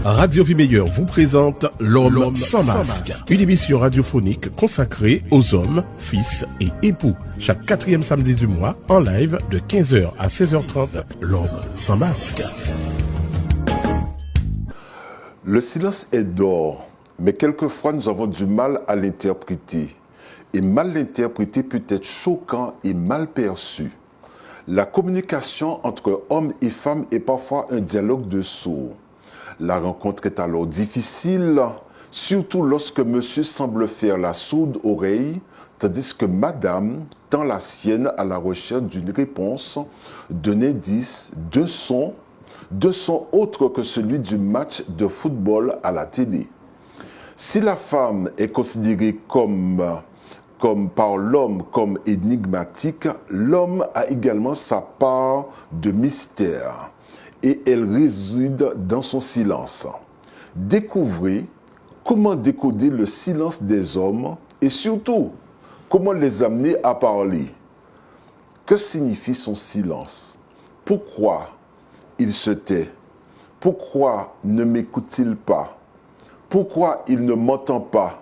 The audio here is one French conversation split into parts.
Radio Vie Meilleure vous présente L'Homme sans masque, une émission radiophonique consacrée aux hommes, fils et époux. Chaque 4e samedi du mois, en live de 15h à 16h30, L'Homme sans masque. Le silence est d'or, mais quelquefois nous avons du mal à l'interpréter. Et mal l'interpréter peut être choquant et mal perçu. La communication entre hommes et femmes est parfois un dialogue de sourds. La rencontre est alors difficile, surtout lorsque monsieur semble faire la sourde oreille, tandis que madame tend la sienne à la recherche d'une réponse, d'un indice, d'un son autre que celui du match de football à la télé. Si la femme est considérée par l'homme comme énigmatique, l'homme a également sa part de mystère et elle réside dans son silence. Découvrez comment décoder le silence des hommes et surtout comment les amener à parler. Que signifie son silence? Pourquoi il se tait? Pourquoi ne m'écoute-t-il pas? Pourquoi il ne m'entend pas?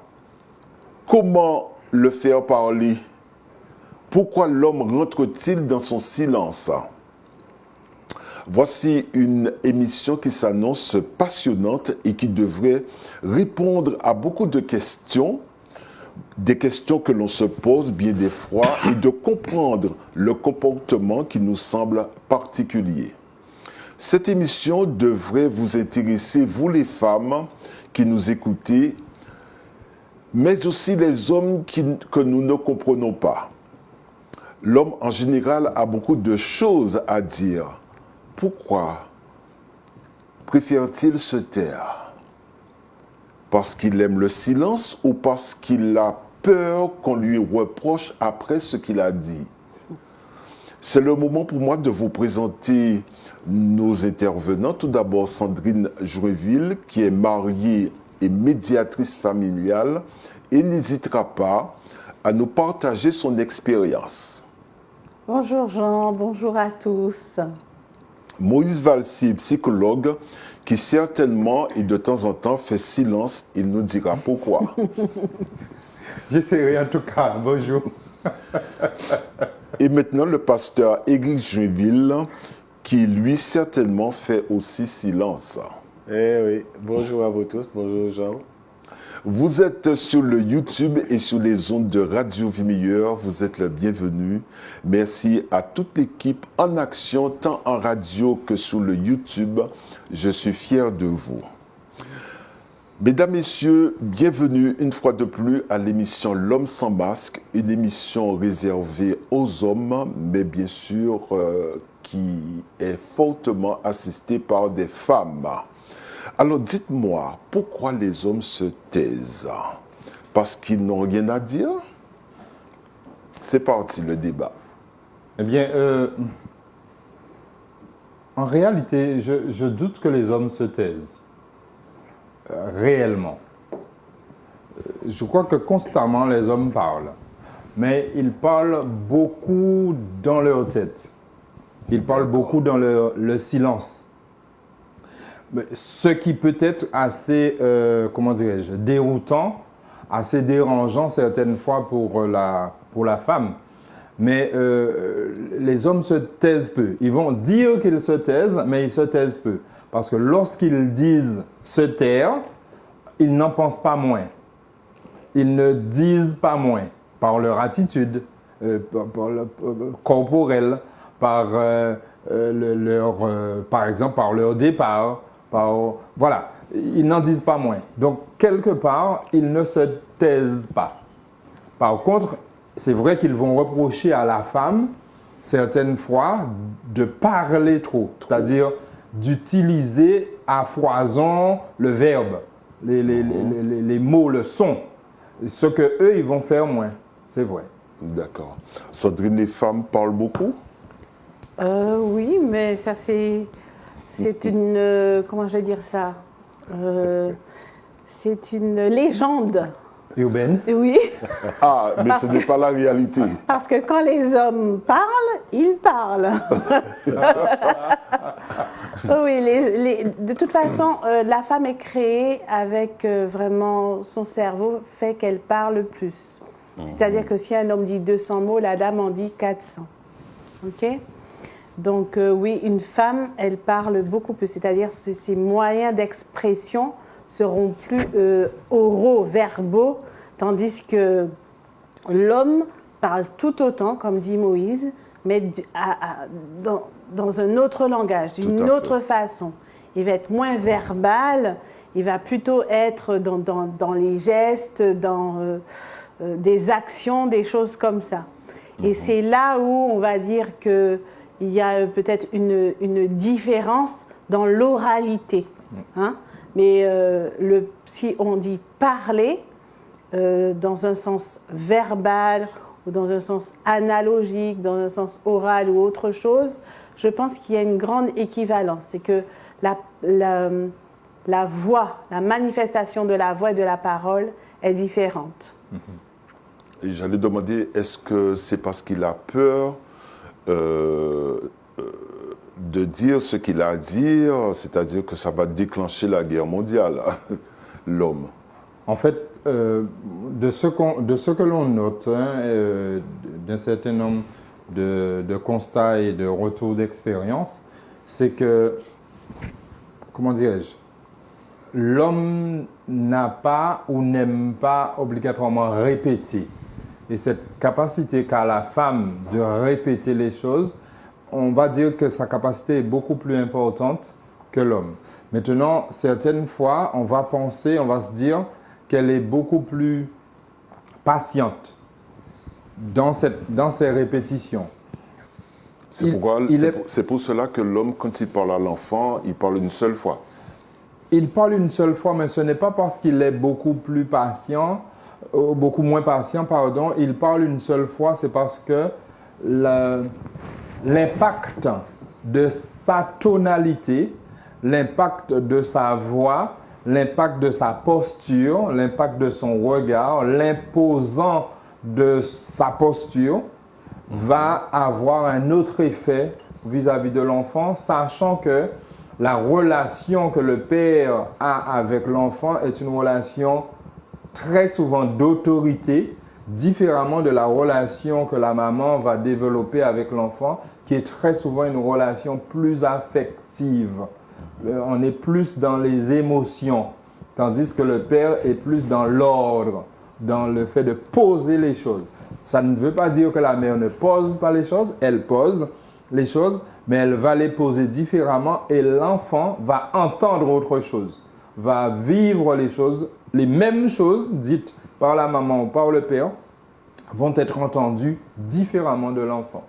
Comment le faire parler? Pourquoi l'homme rentre-t-il dans son silence? Voici une émission qui s'annonce passionnante et qui devrait répondre à beaucoup de questions, des questions que l'on se pose bien des fois, et de comprendre le comportement qui nous semble particulier. Cette émission devrait vous intéresser, vous les femmes qui nous écoutez, mais aussi les hommes que nous ne comprenons pas. L'homme en général a beaucoup de choses à dire. Pourquoi préfère-t-il se taire? Parce qu'il aime le silence ou parce qu'il a peur qu'on lui reproche après ce qu'il a dit? C'est le moment pour moi de vous présenter nos intervenants. Tout d'abord, Sandrine Jouéville, qui est mariée et médiatrice familiale, et n'hésitera pas à nous partager son expérience. Bonjour Jean, bonjour à tous. Moïse Valsier, psychologue, qui certainement et de temps en temps fait silence, il nous dira pourquoi. J'essaierai en tout cas, bonjour. Et maintenant le pasteur Éric Jouéville, qui lui certainement fait aussi silence. Eh oui, bonjour à vous tous, bonjour Jean. Vous êtes sur le YouTube et sur les ondes de Radio Vie Meilleure, vous êtes le bienvenu. Merci à toute l'équipe en action, tant en radio que sur le YouTube. Je suis fier de vous. Mesdames, Messieurs, bienvenue une fois de plus à l'émission L'Homme sans masque, une émission réservée aux hommes, mais bien sûr qui est fortement assistée par des femmes. Alors dites-moi, pourquoi les hommes se taisent? Parce qu'ils n'ont rien à dire? C'est parti le débat. Eh bien, en réalité, je doute que les hommes se taisent. Réellement. Je crois que constamment les hommes parlent. Mais ils parlent beaucoup dans leur tête. Ils parlent beaucoup dans le silence. Ce qui peut être assez, comment dirais-je, déroutant, assez dérangeant certaines fois pour la femme. Mais les hommes se taisent peu. Ils vont dire qu'ils se taisent, mais ils se taisent peu. Parce que lorsqu'ils disent se taire, ils n'en pensent pas moins. Ils ne disent pas moins par leur attitude corporelle, par exemple par leur départ. Voilà, ils n'en disent pas moins. Donc, quelque part, ils ne se taisent pas. Par contre, c'est vrai qu'ils vont reprocher à la femme, certaines fois, de parler trop. C'est-à-dire d'utiliser à foison le verbe, les mots, le son. Ce qu'eux, ils vont faire moins. C'est vrai. D'accord. Sandrine, les femmes parlent beaucoup? Oui, mais ça c'est une, comment je vais dire ça? C'est une légende. Urbaine? Oui. Ah, mais ce n'est pas la réalité. Parce que quand les hommes parlent, ils parlent. Oui, de toute façon, la femme est créée avec vraiment son cerveau fait qu'elle parle plus. C'est-à-dire que si un homme dit 200 mots, la dame en dit 400. OK? Donc oui, une femme, elle parle beaucoup plus. C'est-à-dire que ses moyens d'expression seront plus oraux, verbaux, tandis que l'homme parle tout autant, comme dit Moïse, mais dans un autre langage, d'une autre façon. Il va être moins verbal, il va plutôt être dans les gestes, dans des actions, des choses comme ça. Et c'est là où on va dire qu'il y a peut-être une différence dans l'oralité. Hein? Mais si on dit parler, dans un sens verbal, ou dans un sens analogique, dans un sens oral ou autre chose, je pense qu'il y a une grande équivalence. C'est que la voix, la manifestation de la voix et de la parole est différente. Et j'allais demander, est-ce que c'est parce qu'il a peur de dire ce qu'il a à dire, c'est-à-dire que ça va déclencher la guerre mondiale, l'homme? En fait, de ce que l'on note, d'un certain nombre de constats et de retours d'expérience, c'est que, comment dirais-je, l'homme n'a pas ou n'aime pas obligatoirement répéter. Et cette capacité qu'a la femme de répéter les choses, on va dire que sa capacité est beaucoup plus importante que l'homme. Maintenant, certaines fois, on va se dire qu'elle est beaucoup plus patiente dans ses répétitions. C'est pour cela que l'homme, quand il parle à l'enfant, il parle une seule fois. Il parle une seule fois, mais ce n'est pas parce qu'il est beaucoup plus patient, beaucoup moins patient, pardon. Il parle une seule fois, c'est parce que l'impact de sa tonalité, l'impact de sa voix, l'impact de sa posture, l'impact de son regard, l'imposant de sa posture va avoir un autre effet vis-à-vis de l'enfant, sachant que la relation que le père a avec l'enfant est une relation très souvent d'autorité, différemment de la relation que la maman va développer avec l'enfant, qui est très souvent une relation plus affective. On est plus dans les émotions, tandis que le père est plus dans l'ordre, dans le fait de poser les choses. Ça ne veut pas dire que la mère ne pose pas les choses, elle pose les choses, mais elle va les poser différemment et l'enfant va entendre autre chose, va vivre les choses, les mêmes choses dites par la maman ou par le père vont être entendues différemment de l'enfant.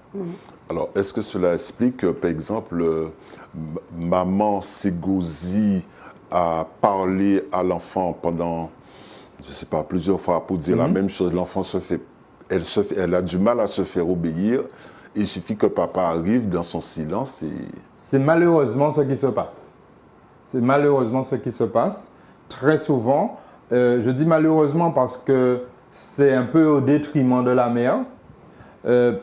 Alors, est-ce que cela explique que, par exemple, maman s'égosie à parler à l'enfant pendant, je ne sais pas, plusieurs fois pour dire la même chose, l'enfant elle a du mal à se faire obéir. Il suffit que papa arrive dans son silence et... C'est malheureusement ce qui se passe. C'est malheureusement ce qui se passe. Très souvent, je dis malheureusement parce que c'est un peu au détriment de la mère,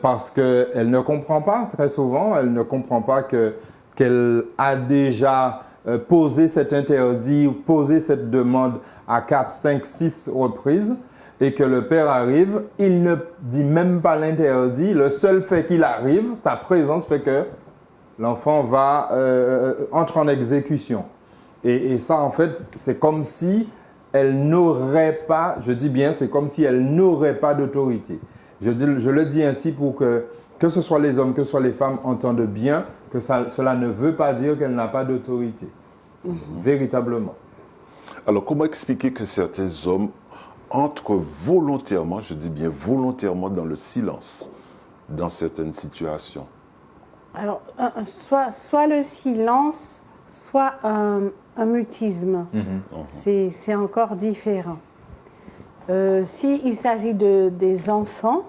parce qu'elle ne comprend pas très souvent, elle ne comprend pas qu'elle a déjà posé cet interdit ou posé cette demande à 4, 5, 6 reprises. Et que le père arrive, il ne dit même pas l'interdit. Le seul fait qu'il arrive, sa présence fait que l'enfant entre en exécution. Et ça, en fait, c'est comme si elle n'aurait pas, je dis bien, c'est comme si elle n'aurait pas d'autorité. Je le dis ainsi pour que ce soit les hommes, que ce soit les femmes, entendent bien que cela ne veut pas dire qu'elle n'a pas d'autorité. Véritablement. Alors, comment expliquer que certains hommes entrent volontairement, je dis bien volontairement, dans le silence, dans certaines situations? Alors, soit le silence, soit un mutisme. C'est encore différent. S'il s'agit des enfants,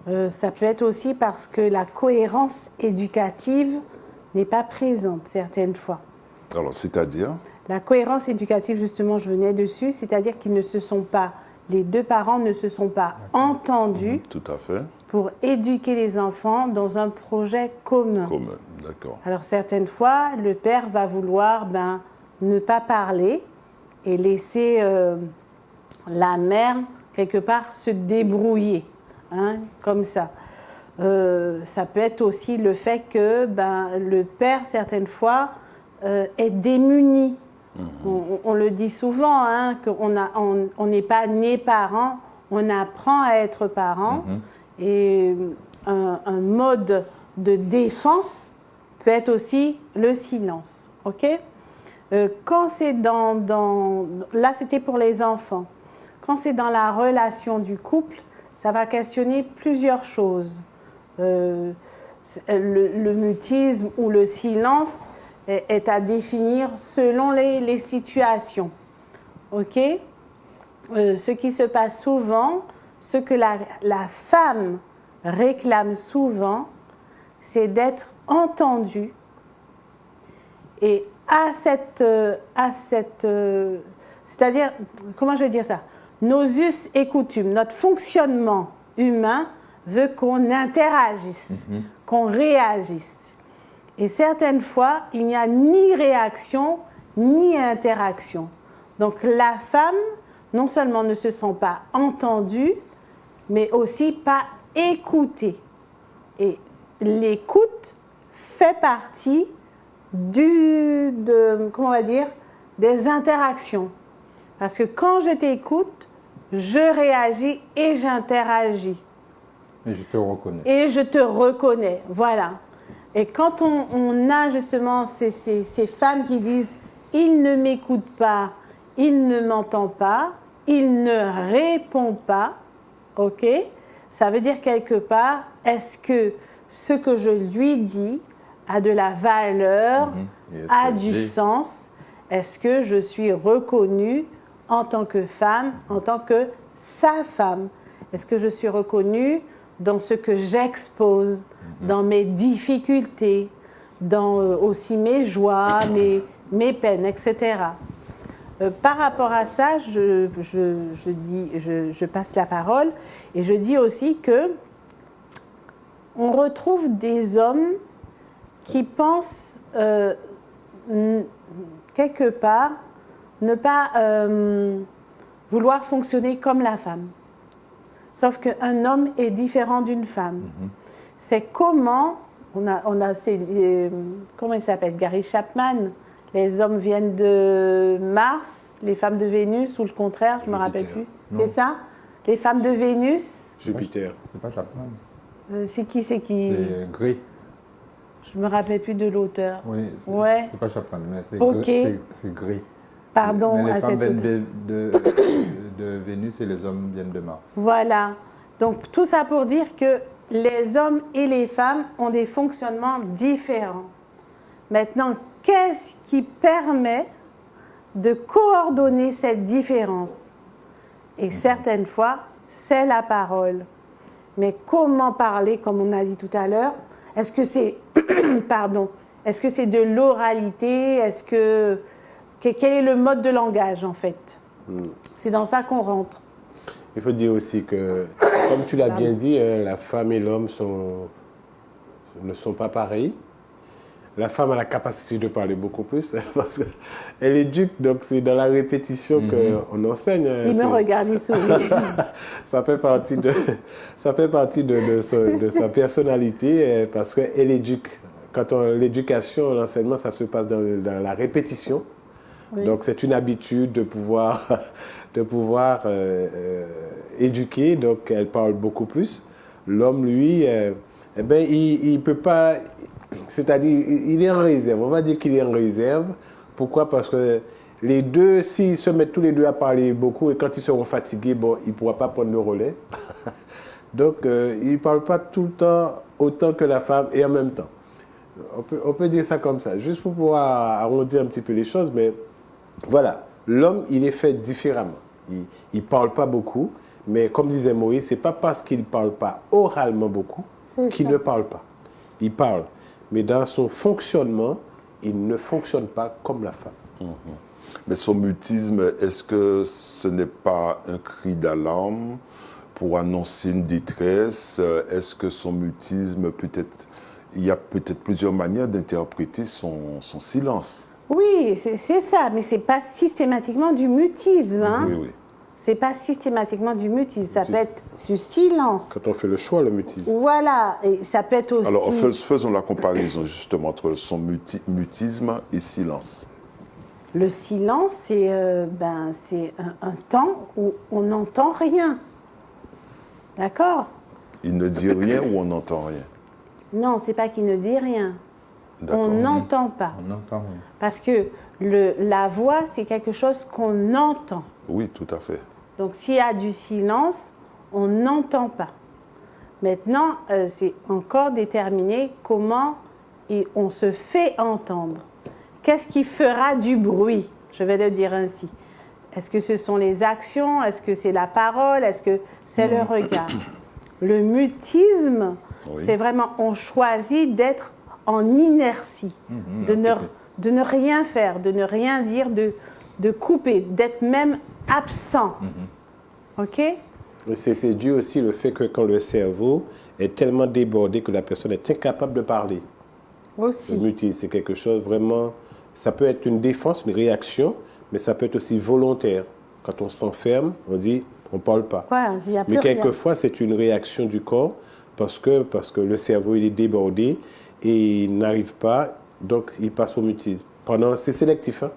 ça peut être aussi parce que la cohérence éducative n'est pas présente certaines fois. Alors, c'est-à-dire? La cohérence éducative, justement, je venais dessus, c'est-à-dire les deux parents ne se sont pas entendus Tout à fait. pour éduquer les enfants dans un projet commun. D'accord. Alors certaines fois, le père va vouloir ne pas parler et laisser la mère, quelque part, se débrouiller, hein, comme ça. Ça peut être aussi le fait que le père, certaines fois, est démuni. On le dit souvent, hein, qu'on n'est pas né parent, on apprend à être parent. Et un mode de défense peut être aussi le silence. Ok ? Quand c'est là, c'était pour les enfants. Quand c'est dans la relation du couple, ça va questionner plusieurs choses. Le mutisme ou le silence est à définir selon les situations. Ok ? Ce qui se passe souvent, ce que la femme réclame souvent, c'est d'être entendue. Et c'est-à-dire, comment je vais dire ça ? Nos us et coutumes, notre fonctionnement humain veut qu'on interagisse, qu'on réagisse. Et certaines fois, il n'y a ni réaction, ni interaction. Donc la femme, non seulement ne se sent pas entendue, mais aussi pas écoutée. Et l'écoute fait partie comment on va dire, des interactions. Parce que quand je t'écoute, je réagis et j'interagis. Et je te reconnais. Et je te reconnais, voilà. Et quand on a justement ces femmes qui disent « il ne m'écoute pas, il ne m'entend pas, il ne répond pas », ok ? Ça veut dire quelque part, est-ce que ce que je lui dis a de la valeur, a du sens? Est-ce que je suis reconnue en tant que femme, en tant que sa femme? Est-ce que je suis reconnue dans ce que j'expose, dans mes difficultés, dans aussi mes joies, mes peines, etc. Par rapport à ça, je passe la parole et je dis aussi que on retrouve des hommes qui pensent quelque part ne pas vouloir fonctionner comme la femme. Sauf qu'un homme est différent d'une femme. C'est comment, comment il s'appelle, Gary Chapman, les hommes viennent de Mars, les femmes de Vénus, ou le contraire, je ne me rappelle plus. C'est ça? Les femmes de Vénus? Jupiter. C'est pas Chapman. C'est qui? C'est Gray. Je ne me rappelle plus de l'auteur. Oui, ouais. C'est pas Chapman, mais c'est Gray. Pardon mais les à femmes cette viennent de Vénus et les hommes viennent de Mars. Voilà. Donc tout ça pour dire que les hommes et les femmes ont des fonctionnements différents. Maintenant, qu'est-ce qui permet de coordonner cette différence? Et certaines fois, c'est la parole. Mais comment parler, comme on a dit tout à l'heure? Est-ce que c'est est-ce que c'est de l'oralité? Quel est le mode de langage, en fait? C'est dans ça qu'on rentre. Il faut dire aussi que, comme tu l'as bien dit, la femme et l'homme ne sont pas pareils. La femme a la capacité de parler beaucoup plus parce qu'elle éduque, donc c'est dans la répétition qu'on enseigne. Il me regarde, il sourit. Ça fait partie de sa personnalité parce qu'elle éduque. Quand l'éducation, l'enseignement, ça se passe dans la répétition. Oui. Donc c'est une habitude de pouvoir éduquer, donc elle parle beaucoup plus. L'homme, lui, il peut pas, c'est-à-dire il est en réserve. On va dire qu'il est en réserve. Pourquoi? Parce que les deux, s'ils se mettent tous les deux à parler beaucoup et quand ils seront fatigués, ils ne pourront pas prendre le relais. Donc ils ne parlent pas tout le temps autant que la femme et en même temps. On peut dire ça comme ça, juste pour pouvoir arrondir un petit peu les choses, mais voilà, l'homme, il est fait différemment. Il ne parle pas beaucoup, mais comme disait Moïse, ce n'est pas parce qu'il ne parle pas oralement beaucoup qu'il ne parle pas. Il parle, mais dans son fonctionnement, il ne fonctionne pas comme la femme. Mais son mutisme, est-ce que ce n'est pas un cri d'alarme pour annoncer une détresse? Est-ce que son mutisme peut être il y a peut-être plusieurs manières d'interpréter son silence. Oui, c'est ça, mais c'est pas systématiquement du mutisme. Hein. Oui, oui. C'est pas systématiquement du mutisme. Ça peut être du silence. Quand on fait le choix, le mutisme. Voilà, et ça peut être aussi. Alors, faisons la comparaison justement entre son mutisme et silence. Le silence, c'est un temps où on n'entend rien. D'accord? Il ne dit rien ou on n'entend rien. Non, c'est pas qu'il ne dit rien. D'accord. On n'entend pas. On n'entend rien. Parce que la voix, c'est quelque chose qu'on entend. Oui, tout à fait. Donc, s'il y a du silence, on n'entend pas. Maintenant, c'est encore déterminé comment on se fait entendre. Qu'est-ce qui fera du bruit? Je vais le dire ainsi. Est-ce que ce sont les actions? Est-ce que c'est la parole? Est-ce que c'est le regard? Le mutisme, Oui. c'est vraiment, on choisit d'être en inertie, de ne rien faire, de ne rien dire, de couper, d'être même absent. OK? C'est dû aussi au fait que quand le cerveau est tellement débordé que la personne est incapable de parler. Aussi. Le mutisme, c'est quelque chose vraiment... Ça peut être une défense, une réaction, mais ça peut être aussi volontaire. Quand on s'enferme, on dit, on ne parle pas. Voilà, il y a plus Mais rien. quelquefois, c'est une réaction du corps parce que le cerveau il est débordé et il n'arrive pas, donc il passe au mutisme. C'est sélectif, hein?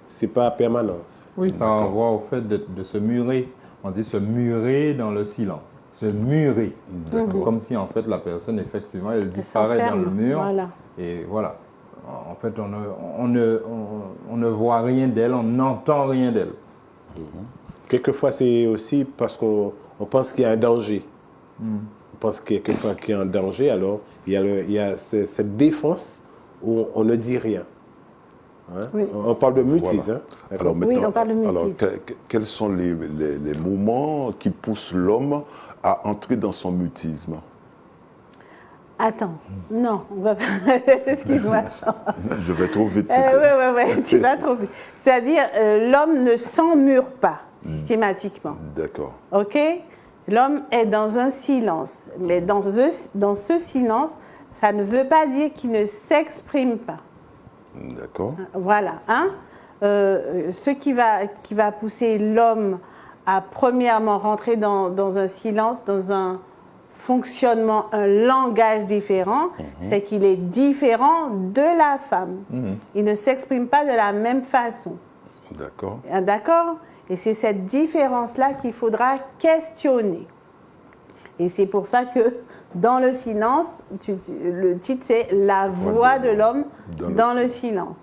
Ce n'est pas permanent. Oui, ça renvoie au fait de se murer. On dit se murer dans le silence. Se murer. Comme si en fait la personne, effectivement, elle disparaît dans le mur. Voilà. Et voilà. En fait, on ne voit rien d'elle, on n'entend rien d'elle. Quelquefois, c'est aussi parce qu'on pense qu'il y a un danger. On pense qu'il y a un danger, alors il y a cette défense où on ne dit rien. Hein? Oui. On parle de mutisme. Voilà. Hein? D'accord. Alors maintenant, Oui, on parle de mutisme. alors, quels sont les moments qui poussent l'homme à entrer dans son mutisme? Attends, non, on va pas. Excuse-moi. Je vais trop vite. Oui, tu vas trop vite. C'est-à-dire, l'homme ne s'emmure pas systématiquement. D'accord. OK? L'homme est dans un silence. Mais dans ce silence, ça ne veut pas dire qu'il ne s'exprime pas. D'accord. Voilà. Hein? Ce qui va pousser l'homme à premièrement rentrer dans un silence, dans un fonctionnement, un langage différent, c'est qu'il est différent de la femme. Il ne s'exprime pas de la même façon. D'accord. D'accord? Et c'est cette différence-là qu'il faudra questionner. Et c'est pour ça que dans le silence, le titre c'est « La voix de l'homme dans le silence ».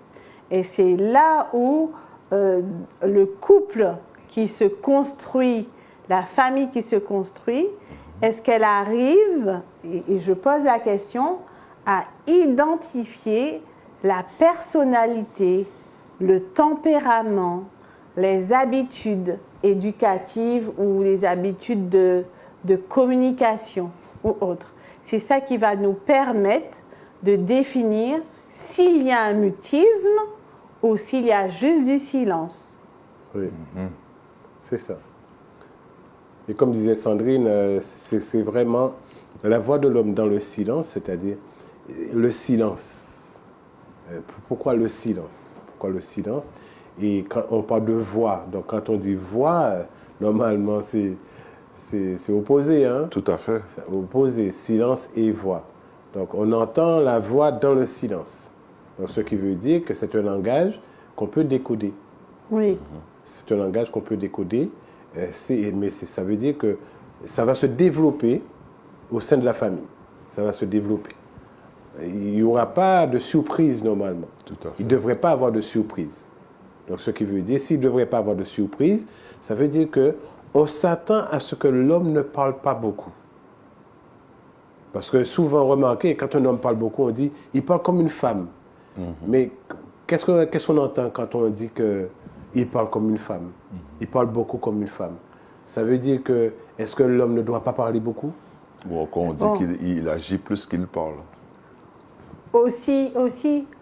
Et c'est là où le couple qui se construit, la famille qui se construit, est-ce qu'elle arrive, et je pose la question, à identifier la personnalité, le tempérament, les habitudes éducatives ou les habitudes de communication ou autres. C'est ça qui va nous permettre de définir s'il y a un mutisme ou s'il y a juste du silence. Oui, c'est ça. Et comme disait Sandrine, c'est vraiment la voix de l'homme dans le silence, c'est-à-dire le silence. Pourquoi le silence? Pourquoi le silence? Et quand on parle de voix, donc quand on dit voix, normalement c'est opposé. Hein? Tout à fait. C'est opposé, silence et voix. Donc on entend la voix dans le silence. Donc ce qui veut dire que c'est un langage qu'on peut décoder. Oui. C'est un langage qu'on peut décoder, mais ça veut dire que ça va se développer au sein de la famille. Ça va se développer. Il n'y aura pas de surprise normalement. Tout à fait. Il ne devrait pas avoir de surprise. Donc ce qui veut dire, s'il ne devrait pas avoir de surprise, ça veut dire qu'on s'attend à ce que l'homme ne parle pas beaucoup. Parce que souvent, remarquez, quand un homme parle beaucoup, on dit il parle comme une femme. Mais qu'est-ce qu'on entend quand on dit qu'il parle comme une femme? Il parle beaucoup comme une femme. Ça veut dire que, est-ce que l'homme ne doit pas parler beaucoup? Ou encore on dit qu'il agit plus qu'il parle. Aussi.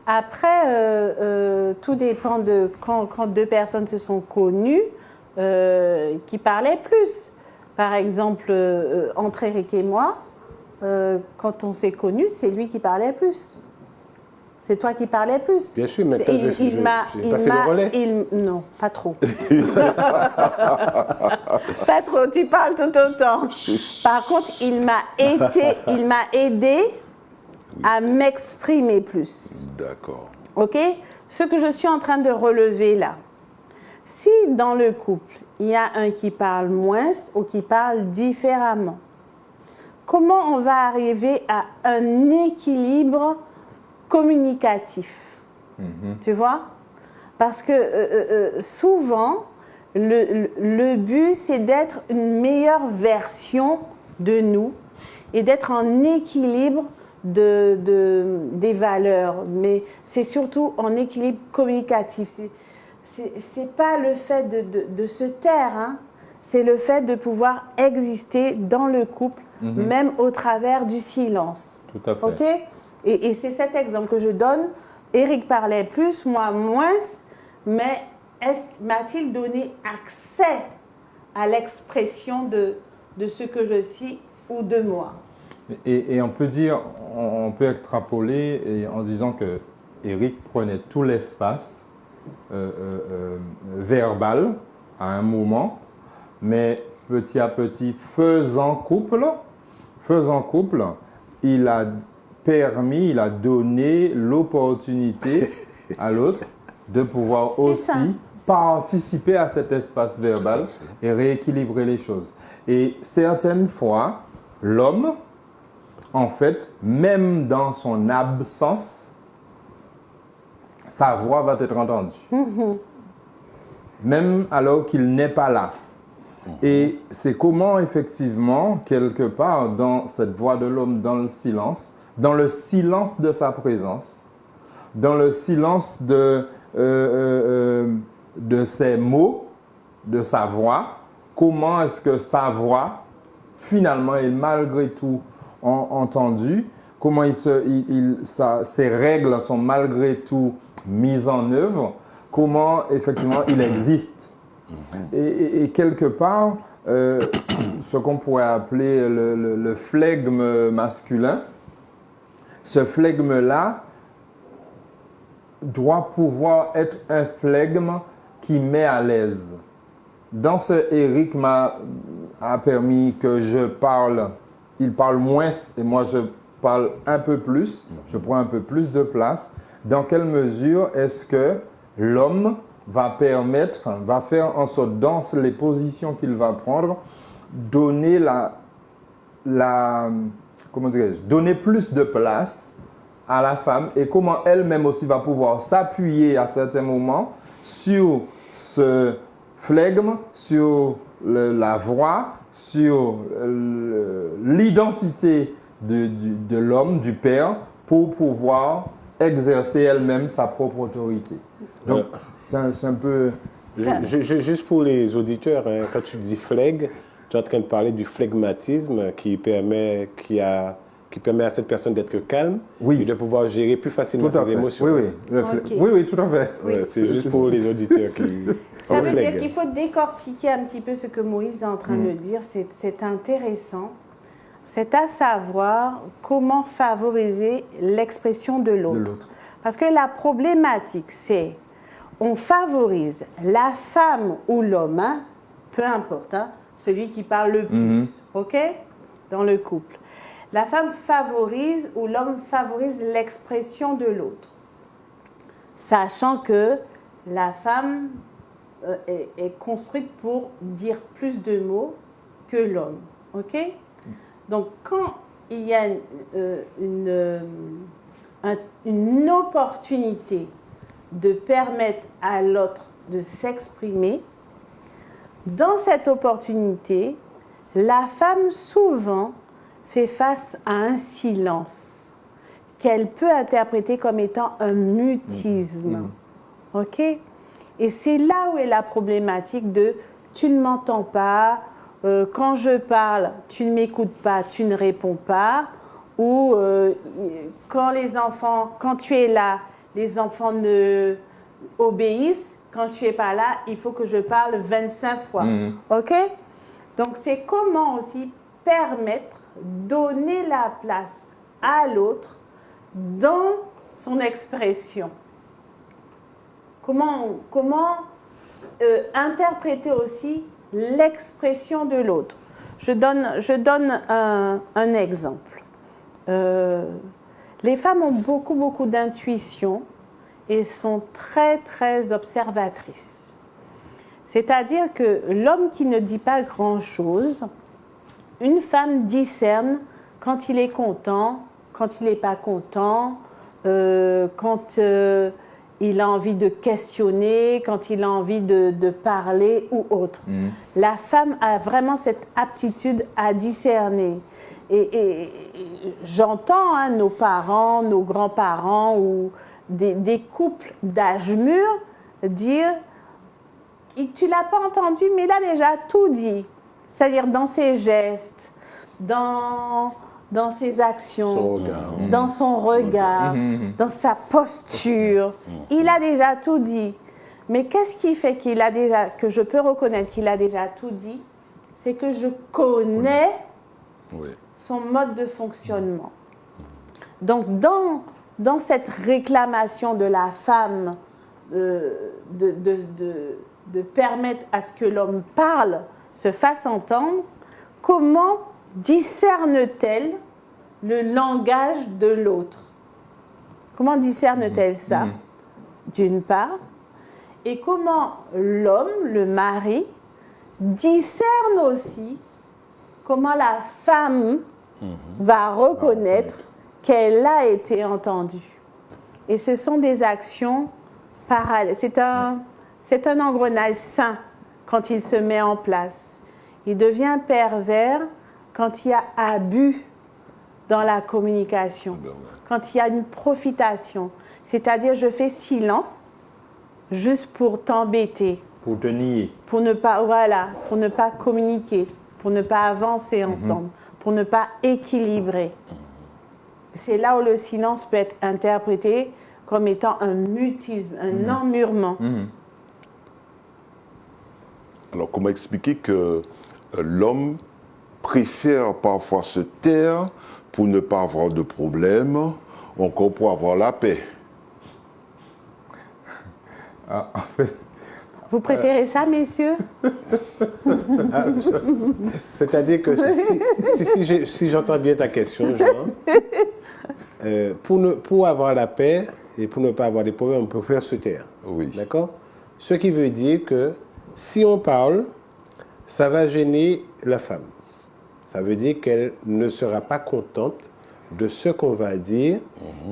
Après, tout dépend de quand deux personnes se sont connues, qui parlaient plus. Par exemple, entre Eric et moi, quand on s'est connus, c'est lui qui parlait plus. C'est toi qui parlais plus. Bien sûr, maintenant, j'ai passé le relais. Non, pas trop. Pas trop, tu parles tout autant. Par contre, il m'a aidé à m'exprimer plus. D'accord. OK? Ce que je suis en train de relever là, si dans le couple, il y a un qui parle moins ou qui parle différemment, comment on va arriver à un équilibre communicatif? Tu vois? Parce que souvent, le but, c'est d'être une meilleure version de nous et d'être en équilibre des valeurs. Mais c'est surtout en équilibre communicatif. C'est pas le fait de se taire, hein. C'est le fait de pouvoir exister dans le couple, même au travers du silence. Tout à fait. OK? Et c'est cet exemple que je donne. Eric parlait plus, moi moins, mais m'a-t-il donné accès à l'expression de ce que je suis ou de moi? Et on peut dire, on peut extrapoler en disant que Eric prenait tout l'espace verbal à un moment, mais petit à petit, faisant couple, il a donné l'opportunité à l'autre de pouvoir aussi participer à cet espace verbal et rééquilibrer les choses. Et certaines fois, l'homme, en fait, même dans son absence, sa voix va être entendue. Même alors qu'il n'est pas là. Et c'est comment, effectivement, quelque part, dans cette voix de l'homme, dans le silence de sa présence, dans le silence de ses mots, de sa voix, comment est-ce que sa voix, finalement, est malgré tout entendue, comment ses règles sont malgré tout mises en œuvre, comment, effectivement, il existe. Et quelque part, ce qu'on pourrait appeler le flegme masculin, ce flegme-là doit pouvoir être un flegme qui met à l'aise. Dans ce Eric a permis que je parle, il parle moins et moi je parle un peu plus, je prends un peu plus de place. Dans quelle mesure est-ce que l'homme va faire en sorte, dans les positions qu'il va prendre, donner donner plus de place à la femme et comment elle-même aussi va pouvoir s'appuyer à certains moments sur ce flegme, sur la voix, sur l'identité de l'homme, du père, pour pouvoir exercer elle-même sa propre autorité. Donc, c'est un peu... Juste pour les auditeurs, hein, quand tu dis flegme, tu es en train de parler du flegmatisme qui permet à cette personne d'être calme et de pouvoir gérer plus facilement ses émotions. Oui, tout à fait. Ouais, c'est juste pour les auditeurs qui... Ça veut dire qu'il faut décortiquer un petit peu ce que Moïse est en train de dire. C'est intéressant. C'est à savoir comment favoriser l'expression de l'autre. Parce que la problématique, c'est on favorise la femme ou l'homme, hein, peu importe, hein, celui qui parle le plus, OK, dans le couple. La femme favorise ou l'homme favorise l'expression de l'autre, sachant que la femme est construite pour dire plus de mots que l'homme, OK? Donc, quand il y a une opportunité de permettre à l'autre de s'exprimer, dans cette opportunité, la femme souvent fait face à un silence qu'elle peut interpréter comme étant un mutisme. OK? Et c'est là où est la problématique de « tu ne m'entends pas », quand je parle, tu ne m'écoutes pas, tu ne réponds pas, ou quand tu es là, les enfants ne obéissent, quand tu n'es pas là, il faut que je parle 25 fois. OK? Donc, c'est comment aussi permettre donner la place à l'autre dans son expression. Comment interpréter aussi l'expression de l'autre. Je donne un exemple. Les femmes ont beaucoup d'intuition et sont très observatrices. C'est-à-dire que l'homme qui ne dit pas grand-chose, une femme discerne quand il est content, quand il n'est pas content, quand il a envie de questionner, quand il a envie de parler ou autre. La femme a vraiment cette aptitude à discerner. Et j'entends nos parents, nos grands-parents ou des couples d'âge mûr dire « tu ne l'as pas entendu, mais il a déjà tout dit ». C'est-à-dire dans ses gestes, dans ses actions, dans son regard, dans sa posture. Il a déjà tout dit. Mais qu'est-ce qui fait que je peux reconnaître qu'il a déjà tout dit? C'est que je connais son mode de fonctionnement. Donc, dans cette réclamation de la femme de permettre à ce que l'homme parle, se fasse entendre, comment discerne-t-elle le langage de l'autre? Comment discerne-t-elle ça, d'une part? Et comment l'homme, le mari, discerne aussi comment la femme va reconnaître qu'elle a été entendue. Et ce sont des actions parallèles. C'est un engrenage sain quand il se met en place. Il devient pervers quand il y a abus dans la communication, quand il y a une profitation. C'est-à-dire, je fais silence juste pour t'embêter. Pour te nier. Pour ne pas communiquer, pour ne pas avancer ensemble, pour ne pas équilibrer. C'est là où le silence peut être interprété comme étant un mutisme, un emmurement. Alors, comment expliquer que l'homme préfère parfois se taire pour ne pas avoir de problème, encore pour avoir la paix? En fait, Vous préférez ça, messieurs? C'est-à-dire que si j'entends bien ta question, Jean, pour avoir la paix et pour ne pas avoir des problèmes, on préfère se taire. Oui. D'accord? Ce qui veut dire que si on parle, ça va gêner la femme. Ça veut dire qu'elle ne sera pas contente de ce qu'on va dire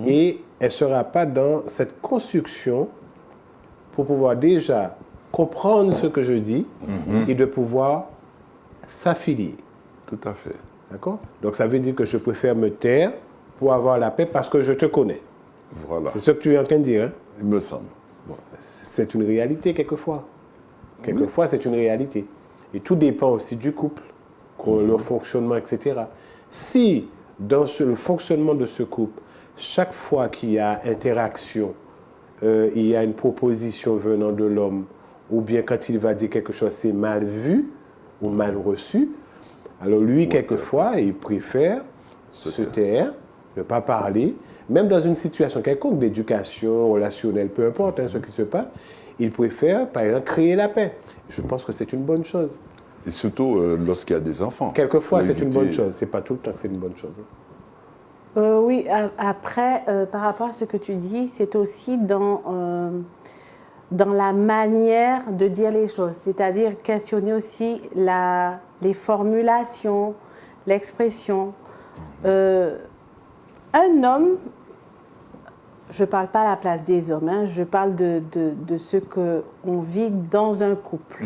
et elle ne sera pas dans cette construction pour pouvoir déjà comprendre ce que je dis et de pouvoir s'affilier. Tout à fait. D'accord? Donc ça veut dire que je préfère me taire pour avoir la paix parce que je te connais. Voilà. C'est ce que tu es en train de dire, hein? Il me semble. Bon, c'est une réalité quelquefois. Quelquefois, c'est une réalité. Et tout dépend aussi du couple, leur fonctionnement, etc. Si, dans le fonctionnement de ce couple, chaque fois qu'il y a interaction, il y a une proposition venant de l'homme, ou bien quand il va dire quelque chose, c'est mal vu ou mal reçu, alors lui, quelquefois, il préfère se taire, ne pas parler, même dans une situation quelconque d'éducation relationnelle, peu importe ce qui se passe, il préfère, par exemple, créer la paix. Je pense que c'est une bonne chose. Et surtout lorsqu'il y a des enfants. Quelquefois, c'est une bonne chose. Ce n'est pas tout le temps que c'est une bonne chose. Oui, après, par rapport à ce que tu dis, c'est aussi dans la manière de dire les choses. C'est-à-dire questionner aussi les formulations, l'expression. Un homme, je ne parle pas à la place des hommes, hein, je parle de ce qu'on vit dans un couple.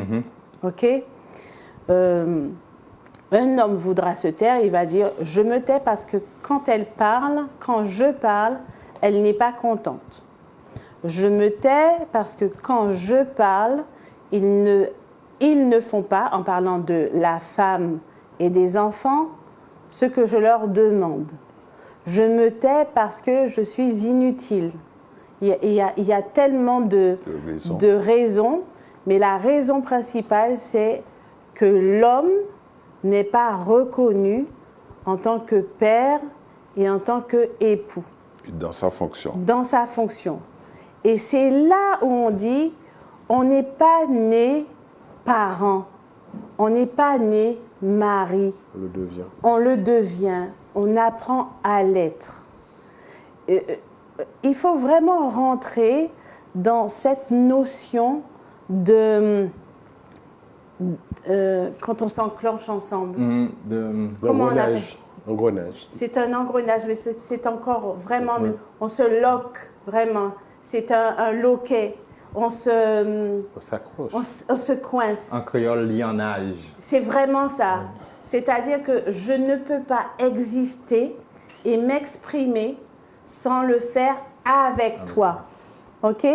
OK? Un homme voudra se taire, il va dire « je me tais parce que quand elle parle, quand je parle, elle n'est pas contente. Je me tais parce que quand je parle, ils ne font pas, en parlant de la femme et des enfants, ce que je leur demande. Je me tais parce que je suis inutile. » Il y a tellement de raisons, mais la raison principale, c'est que l'homme n'est pas reconnu en tant que père et en tant qu'époux. Dans sa fonction. Dans sa fonction. Et c'est là où on dit, on n'est pas né parent, on n'est pas né mari. On le devient. On le devient, on apprend à l'être. Il faut vraiment rentrer dans cette notion de... quand on s'enclenche ensemble. Comment on appelle? Engrenage. C'est un engrenage, mais c'est encore vraiment... On se loque, vraiment. C'est un loquet. On s'accroche. On se coince. En créole, lianage. C'est vraiment ça. C'est-à-dire que je ne peux pas exister et m'exprimer sans le faire avec toi. OK?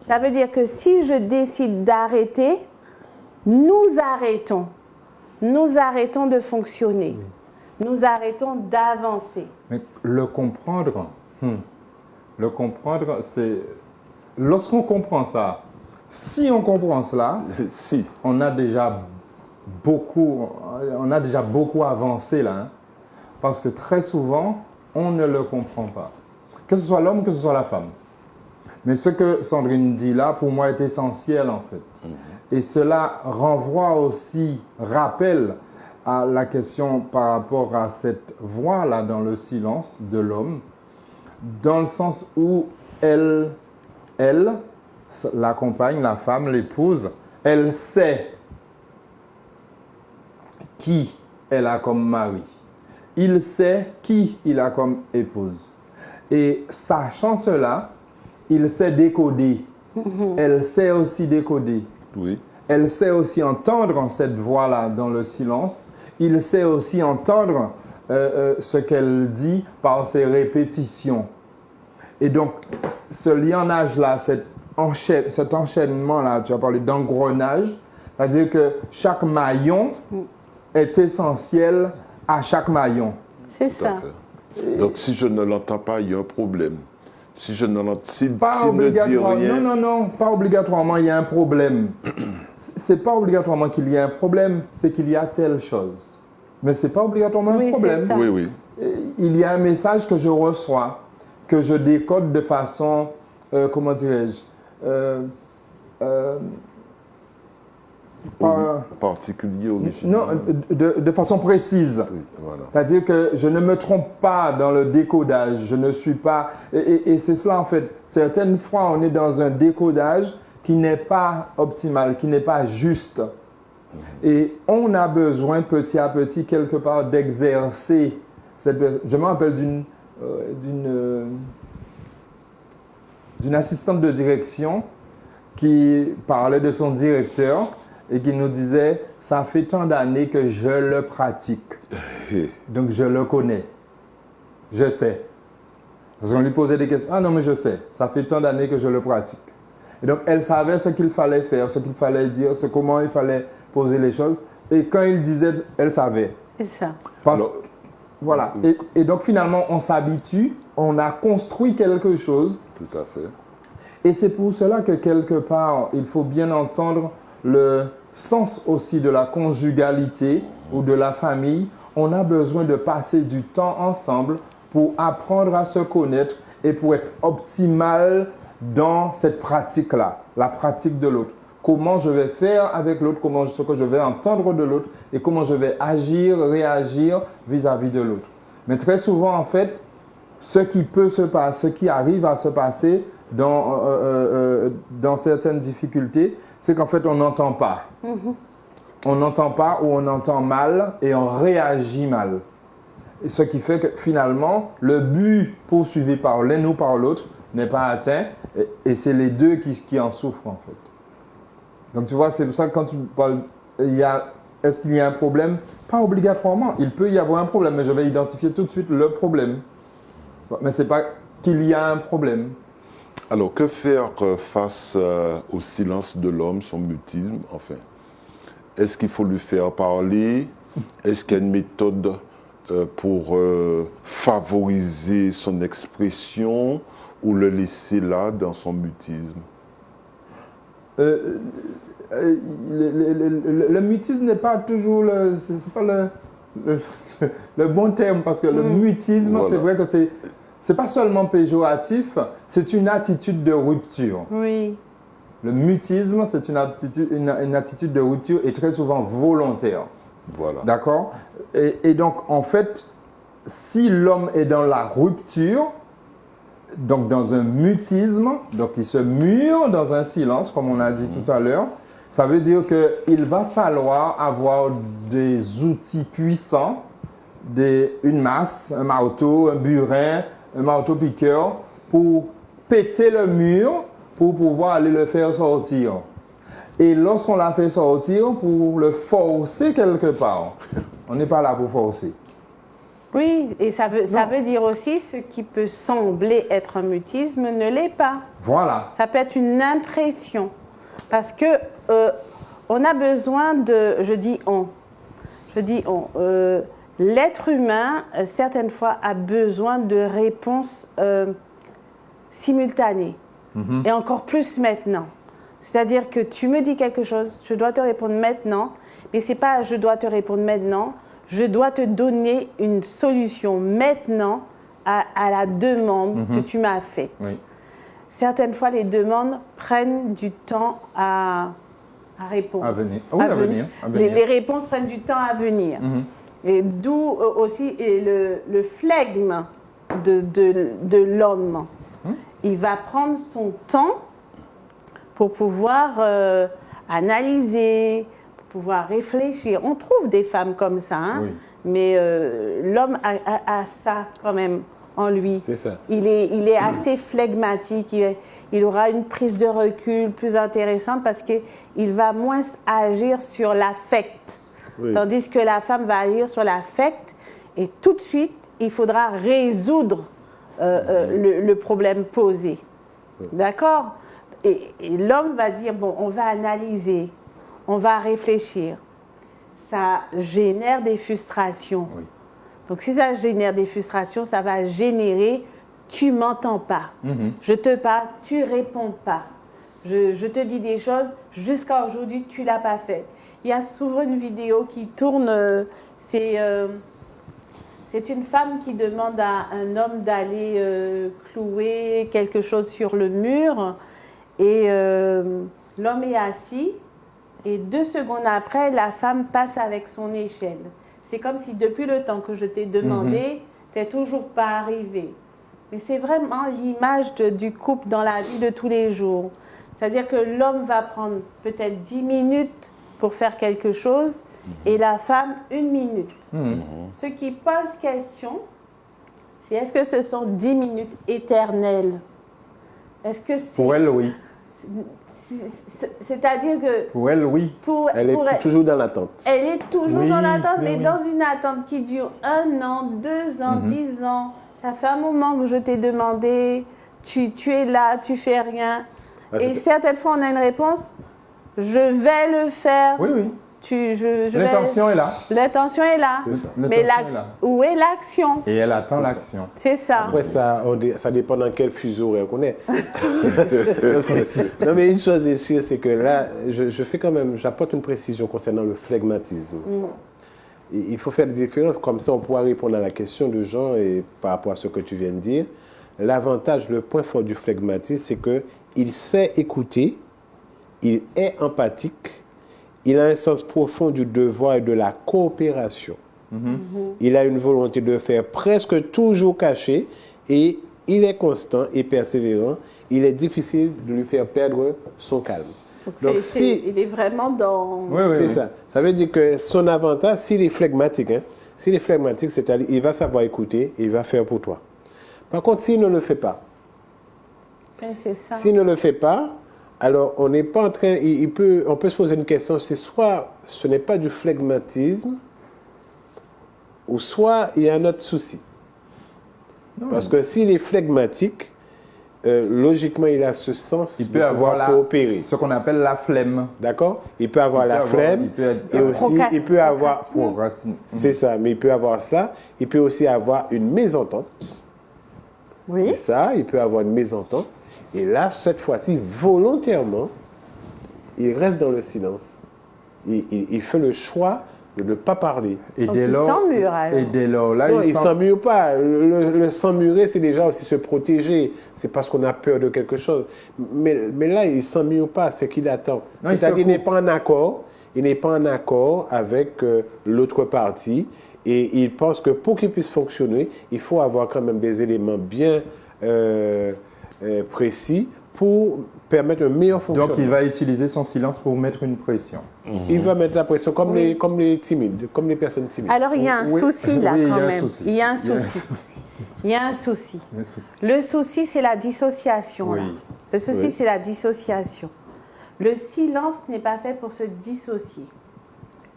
Ça veut dire que si je décide d'arrêter, nous arrêtons. Nous arrêtons de fonctionner. Nous arrêtons d'avancer. Mais le comprendre, c'est... Lorsqu'on comprend ça, si on comprend cela, Si. on a déjà beaucoup avancé là. Hein, parce que très souvent, on ne le comprend pas. Que ce soit l'homme, que ce soit la femme. Mais ce que Sandrine dit là, pour moi, est essentiel en fait. Et cela renvoie aussi, rappelle à la question par rapport à cette voix-là dans le silence de l'homme, dans le sens où elle, la compagne, la femme, l'épouse, elle sait qui elle a comme mari. Il sait qui il a comme épouse. Et sachant cela, il sait décoder. Elle sait aussi décoder. Oui. Elle sait aussi entendre cette voix-là dans le silence. Il sait aussi entendre ce qu'elle dit par ses répétitions. Et donc, ce lianage-là, cet enchaînement-là, tu as parlé d'engrenage, c'est-à-dire que chaque maillon est essentiel à chaque maillon. C'est Tout à ça. fait. Donc, si je ne l'entends pas, il y a un problème. Si je ne l'entends s'il Pas ne dit obligatoirement, rien. non, pas obligatoirement il y a un problème. C'est pas obligatoirement qu'il y a un problème, c'est qu'il y a telle chose. Mais c'est pas obligatoirement Oui, un problème. c'est ça. Oui, oui. Il y a un message que je reçois, que je décode de façon, comment dirais-je, Particulier, original. non, de façon précise. Oui, voilà. C'est-à-dire que je ne me trompe pas dans le décodage. Je ne suis pas... Et c'est cela en fait. Certaines fois, on est dans un décodage qui n'est pas optimal, qui n'est pas juste. Et on a besoin petit à petit, quelque part, d'exercer cette personne. Je me rappelle d'une assistante de direction qui parlait de son directeur et qui nous disait « ça fait tant d'années que je le pratique, donc je le connais, je sais ». Parce qu'on lui posait des questions « ah non mais je sais, ça fait tant d'années que je le pratique ». Et donc elle savait ce qu'il fallait faire, ce qu'il fallait dire, comment il fallait poser les choses. Et quand il disait, elle savait. C'est ça. Voilà. Et donc finalement on s'habitue, on a construit quelque chose. Tout à fait. Et c'est pour cela que quelque part, il faut bien entendre le sens aussi de la conjugalité ou de la famille. On a besoin de passer du temps ensemble pour apprendre à se connaître et pour être optimal dans cette pratique-là, la pratique de l'autre. Comment je vais faire avec l'autre, ce que je vais entendre de l'autre et comment je vais agir, réagir vis-à-vis de l'autre. Mais très souvent, en fait, ce qui arrive à se passer dans certaines difficultés, c'est qu'en fait, on n'entend pas. On n'entend pas ou on entend mal et on réagit mal. Et ce qui fait que finalement, le but poursuivi par l'un ou par l'autre n'est pas atteint et c'est les deux qui en souffrent en fait. Donc tu vois, c'est pour ça que quand tu parles, est-ce qu'il y a un problème? Pas obligatoirement. Il peut y avoir un problème, mais je vais identifier tout de suite le problème. Mais ce n'est pas qu'il y a un problème. Alors, que faire face au silence de l'homme, son mutisme, enfin? Est-ce qu'il faut lui faire parler? Est-ce qu'il y a une méthode pour favoriser son expression ou le laisser là dans son mutisme? Le mutisme n'est pas toujours le bon terme, parce que le mutisme, Voilà. c'est vrai que c'est pas seulement péjoratif, c'est une attitude de rupture. Oui. Le mutisme, c'est une attitude de rupture et très souvent volontaire. Voilà. D'accord? Et donc, en fait, si l'homme est dans la rupture, donc dans un mutisme, donc il se mure dans un silence, comme on a dit tout à l'heure, ça veut dire qu'il va falloir avoir des outils puissants, une masse, un marteau, un burin, un marteau-piqueur, pour péter le mur, pour pouvoir aller le faire sortir. Et lorsqu'on l'a fait sortir, pour le forcer quelque part, on n'est pas là pour forcer. Oui, et ça veut dire aussi ce qui peut sembler être un mutisme ne l'est pas. Voilà. Ça peut être une impression. Parce que on a besoin de, je dis on, l'être humain, certaines fois, a besoin de réponses simultanées. Et encore plus maintenant. C'est-à-dire que tu me dis quelque chose, je dois te répondre maintenant, mais ce n'est pas je dois te répondre maintenant, je dois te donner une solution maintenant à la demande que tu m'as faite. Oui. Certaines fois, les demandes prennent du temps à répondre. À venir. Oui, à venir. Les réponses prennent du temps à venir. Et d'où aussi le flegme de l'homme. Il va prendre son temps pour pouvoir analyser, pour pouvoir réfléchir. On trouve des femmes comme ça, hein, Oui. mais l'homme a ça quand même en lui. C'est ça. Il est assez flegmatique, il aura une prise de recul plus intéressante parce qu'il va moins agir sur l'affect. Oui. Tandis que la femme va agir sur l'affect et tout de suite, il faudra résoudre le problème posé. D'accord ? Et l'homme va dire, bon, on va analyser, on va réfléchir. Ça génère des frustrations. Oui. Donc, si ça génère des frustrations, ça va générer « tu m'entends pas, je te parle, tu réponds pas, je te dis des choses, jusqu'à aujourd'hui, tu l'as pas fait ». Il y a souvent une vidéo qui tourne, c'est une femme qui demande à un homme d'aller clouer quelque chose sur le mur et l'homme est assis et 2 secondes après, la femme passe avec son échelle. C'est comme si depuis le temps que je t'ai demandé, tu n'es toujours pas arrivé. Mais c'est vraiment l'image du couple dans la vie de tous les jours. C'est-à-dire que l'homme va prendre peut-être 10 minutes pour faire quelque chose et la femme 1 minute. Ce qui pose question, c'est est-ce que ce sont 10 minutes éternelles? Est-ce que c'est... Pour elle, oui. C'est-à-dire que... Pour elle, oui. Elle est toujours dans l'attente. Elle est toujours Oui, dans l'attente, oui, mais oui. dans une attente qui dure 1 an, 2 ans, 10 ans. Ça fait un moment que je t'ai demandé, tu es là, tu fais rien. Ah, Et c'est- certaines fois, on a une réponse, je vais le faire. Oui, oui. L'intention est là. L'intention est là. C'est ça. Mais L'intention est là. où est l'action? Et elle attend l'action. C'est ça. Après, ça dépend dans quel fuseau horaire qu'on est. Non, mais une chose est sûre, c'est que là, je fais quand même, j'apporte une précision concernant le flegmatisme. Il faut faire des différences, comme ça on pourra répondre à la question de Jean et par rapport à ce que tu viens de dire. L'avantage, le point fort du flegmatisme, c'est qu'il sait écouter, il est empathique, il a un sens profond du devoir et de la coopération. Il a une volonté de faire presque toujours caché et il est constant et persévérant. Il est difficile de lui faire perdre son calme. Donc, Il est vraiment dans... Oui, oui, c'est oui. ça. Ça veut dire que son avantage, s'il est flegmatique, c'est-à-dire il va savoir écouter et il va faire pour toi. Par contre, s'il ne le fait pas, C'est ça. s'il ne le fait pas, alors on n'est pas en train, on peut se poser une question, c'est soit ce n'est pas du flegmatisme, ou soit il y a un autre souci. Parce que s'il est flegmatique, logiquement il a ce sens Il de peut avoir pouvoir coopérer. ce qu'on appelle la flemme. D'accord? Il peut avoir la flemme, il peut être- et aussi il peut avoir... Procrastiner. C'est ça, mais il peut avoir cela. Il peut aussi avoir une mésentente. Oui. Et ça, il peut avoir une mésentente. Et là, cette fois-ci, volontairement, il reste dans le silence. Il fait le choix de ne pas parler. Et Donc, dès il lors, s'emmure, alors. et dès lors, là, Non, il ne sent- s'emmure pas. Le s'emmurer, c'est déjà aussi se protéger. C'est parce qu'on a peur de quelque chose. Mais là, il ne s'emmure pas, c'est qu'il attend. Non, il C'est-à-dire qu'il secoue. n'est pas en accord. Il n'est pas en accord avec l'autre partie. Et il pense que pour qu'il puisse fonctionner, il faut avoir quand même des éléments bien précis pour permettre un meilleur fonctionnement. Donc, il va utiliser son silence pour mettre une pression. Il va mettre la pression comme, comme les timides, comme les personnes timides. Alors, il y a un Oui. souci là, Oui, il y a quand un même. souci. Il y a un Il y a un souci. souci. Il y a un souci. Il y a un souci. Le souci, c'est la dissociation. Oui. là. Le souci, Oui. c'est la dissociation. Le silence n'est pas fait pour se dissocier.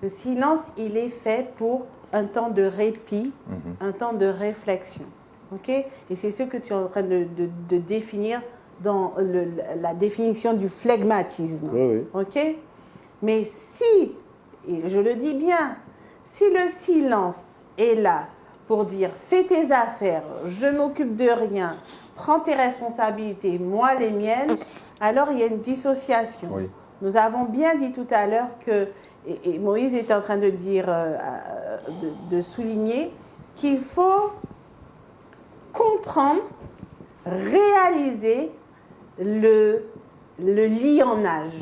Le silence, il est fait pour un temps de répit, un temps de réflexion. OK? Et c'est ce que tu es en train de définir dans la définition du flegmatisme. Oui, oui. OK? Mais si, et je le dis bien, si le silence est là pour dire fais tes affaires, je m'occupe de rien, prends tes responsabilités, moi les miennes, alors il y a une dissociation. Oui. Nous avons bien dit tout à l'heure que, et Moïse est en train de dire, de souligner, qu'il faut comprendre, réaliser le lionnage.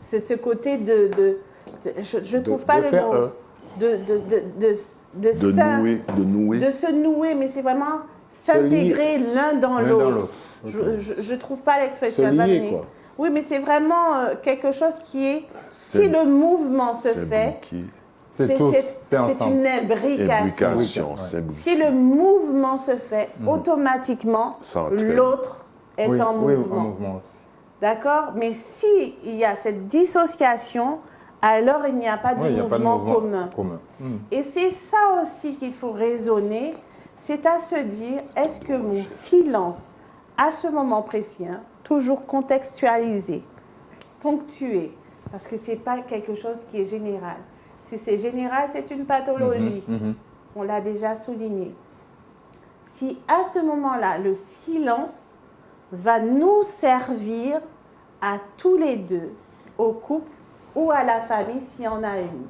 Ce côté je ne trouve pas de le faire mot. un. De nouer. De se nouer, mais c'est vraiment s'intégrer l'un dans L'un dans l'autre. l'autre. Je ne trouve pas l'expression. Se elle va lier, venir. quoi. Oui, mais c'est vraiment quelque chose qui est, si le mouvement se fait, C'est tous, c'est c'est ensemble. une imbrication. Imbrication. Si le mouvement se fait, automatiquement, Ça entraîne. l'autre est Oui, en oui, mouvement. en mouvement aussi. D'accord? Mais s'il y a cette dissociation, alors il n'y a pas de Oui, il n'y a pas de mouvement mouvement commun. Et c'est ça aussi qu'il faut raisonner, c'est à se dire, est-ce que mon silence, à ce moment précis, hein, toujours contextualisé, ponctué, parce que ce n'est pas quelque chose qui est général. Si c'est général, c'est une pathologie. On l'a déjà souligné. Si à ce moment-là, le silence va nous servir à tous les deux, au couple ou à la famille s'il y en a une.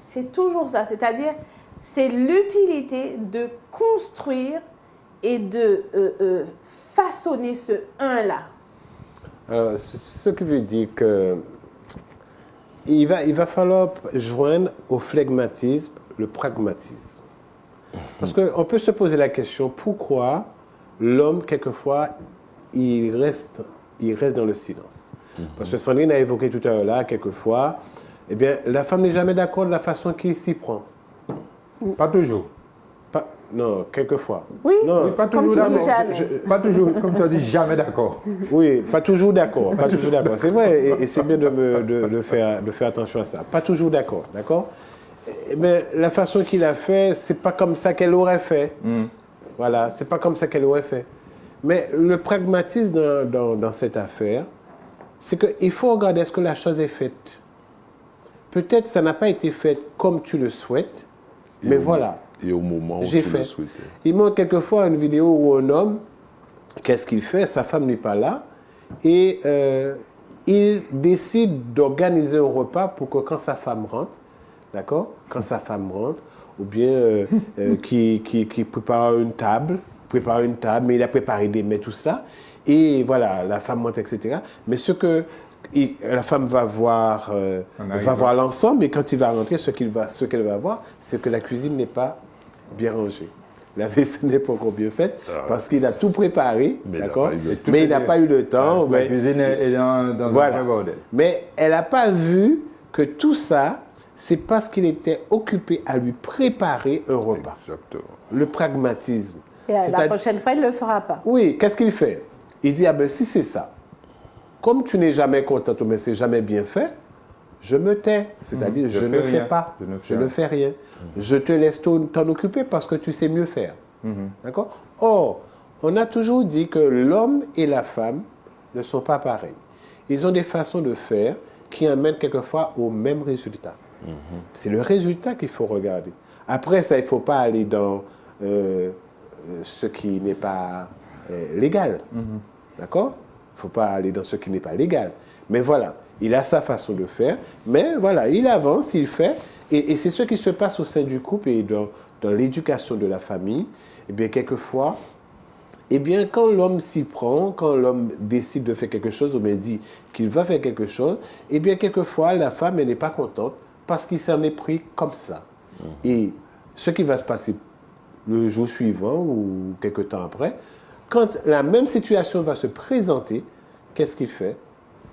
C'est toujours ça, c'est-à-dire c'est l'utilité de construire et de façonner ce un-là. Alors, ce qui veut dire que il va falloir joindre au flegmatisme le pragmatisme. Parce qu'on peut se poser la question, pourquoi l'homme, quelquefois, il reste dans le silence. Parce que Sandrine a évoqué tout à l'heure là, quelquefois, eh bien, la femme n'est jamais d'accord de la façon qu'il s'y prend. Pas toujours. Non, quelquefois. Oui, Non, Oui, pas comme toujours tu dis d'accord. jamais. Pas toujours, comme tu as dit, jamais d'accord. oui, pas toujours d'accord. Pas toujours d'accord. C'est vrai, et c'est bien de faire attention à ça. Pas toujours d'accord, d'accord? Mais la façon qu'il a fait, c'est pas comme ça qu'elle aurait fait. Voilà, c'est pas comme ça qu'elle aurait fait. Mais le pragmatisme dans cette affaire, c'est qu'il faut regarder est-ce que la chose est faite. Peut-être ça n'a pas été fait comme tu le souhaites, mais voilà. Et au moment où J'ai tu fait. le souhaitais. Il montre quelquefois une vidéo où un homme, qu'est-ce qu'il fait? Sa femme n'est pas là. Et il décide d'organiser un repas pour que quand sa femme rentre, d'accord? Quand sa femme rentre, ou bien qui prépare une table, mais il a préparé des mets, tout cela. Et voilà, la femme monte, etc. Mais la femme va voir l'ensemble, et quand il va rentrer, ce qu'elle va voir, c'est que la cuisine n'est pas bien rangée. La vaisselle n'est pas encore bien faite, parce qu'il a tout préparé, Mais d'accord? il Mais il n'a pas eu le temps. La cuisine est dans Voilà. un vrai bordel. Mais elle n'a pas vu que tout ça, c'est parce qu'il était occupé à lui préparer un repas. Exactement. Le pragmatisme. Et la C'est-à-dire- prochaine fois, il ne le fera pas. Oui, qu'est-ce qu'il fait? Il dit, ah ben si c'est ça, comme tu n'es jamais content, mais c'est jamais bien fait, je me tais. C'est-à-dire, je ne fais pas. Je ne fais rien. Je te laisse t'en occuper parce que tu sais mieux faire. D'accord? Or, on a toujours dit que l'homme et la femme ne sont pas pareils. Ils ont des façons de faire qui amènent quelquefois au même résultat. C'est le résultat qu'il faut regarder. Après ça, il ne faut pas aller dans ce qui n'est pas légal. D'accord? Il ne faut pas aller dans ce qui n'est pas légal. Mais voilà, Il a sa façon de faire, mais voilà, il avance, il fait. Et c'est ce qui se passe au sein du couple et dans l'éducation de la famille. Eh bien, quelquefois, eh bien, quand l'homme s'y prend, quand l'homme décide de faire quelque chose, ou bien dit qu'il va faire quelque chose, eh bien, quelquefois, la femme, elle n'est pas contente parce qu'il s'en est pris comme ça. Et ce qui va se passer le jour suivant ou quelque temps après, quand la même situation va se présenter, qu'est-ce qu'il fait?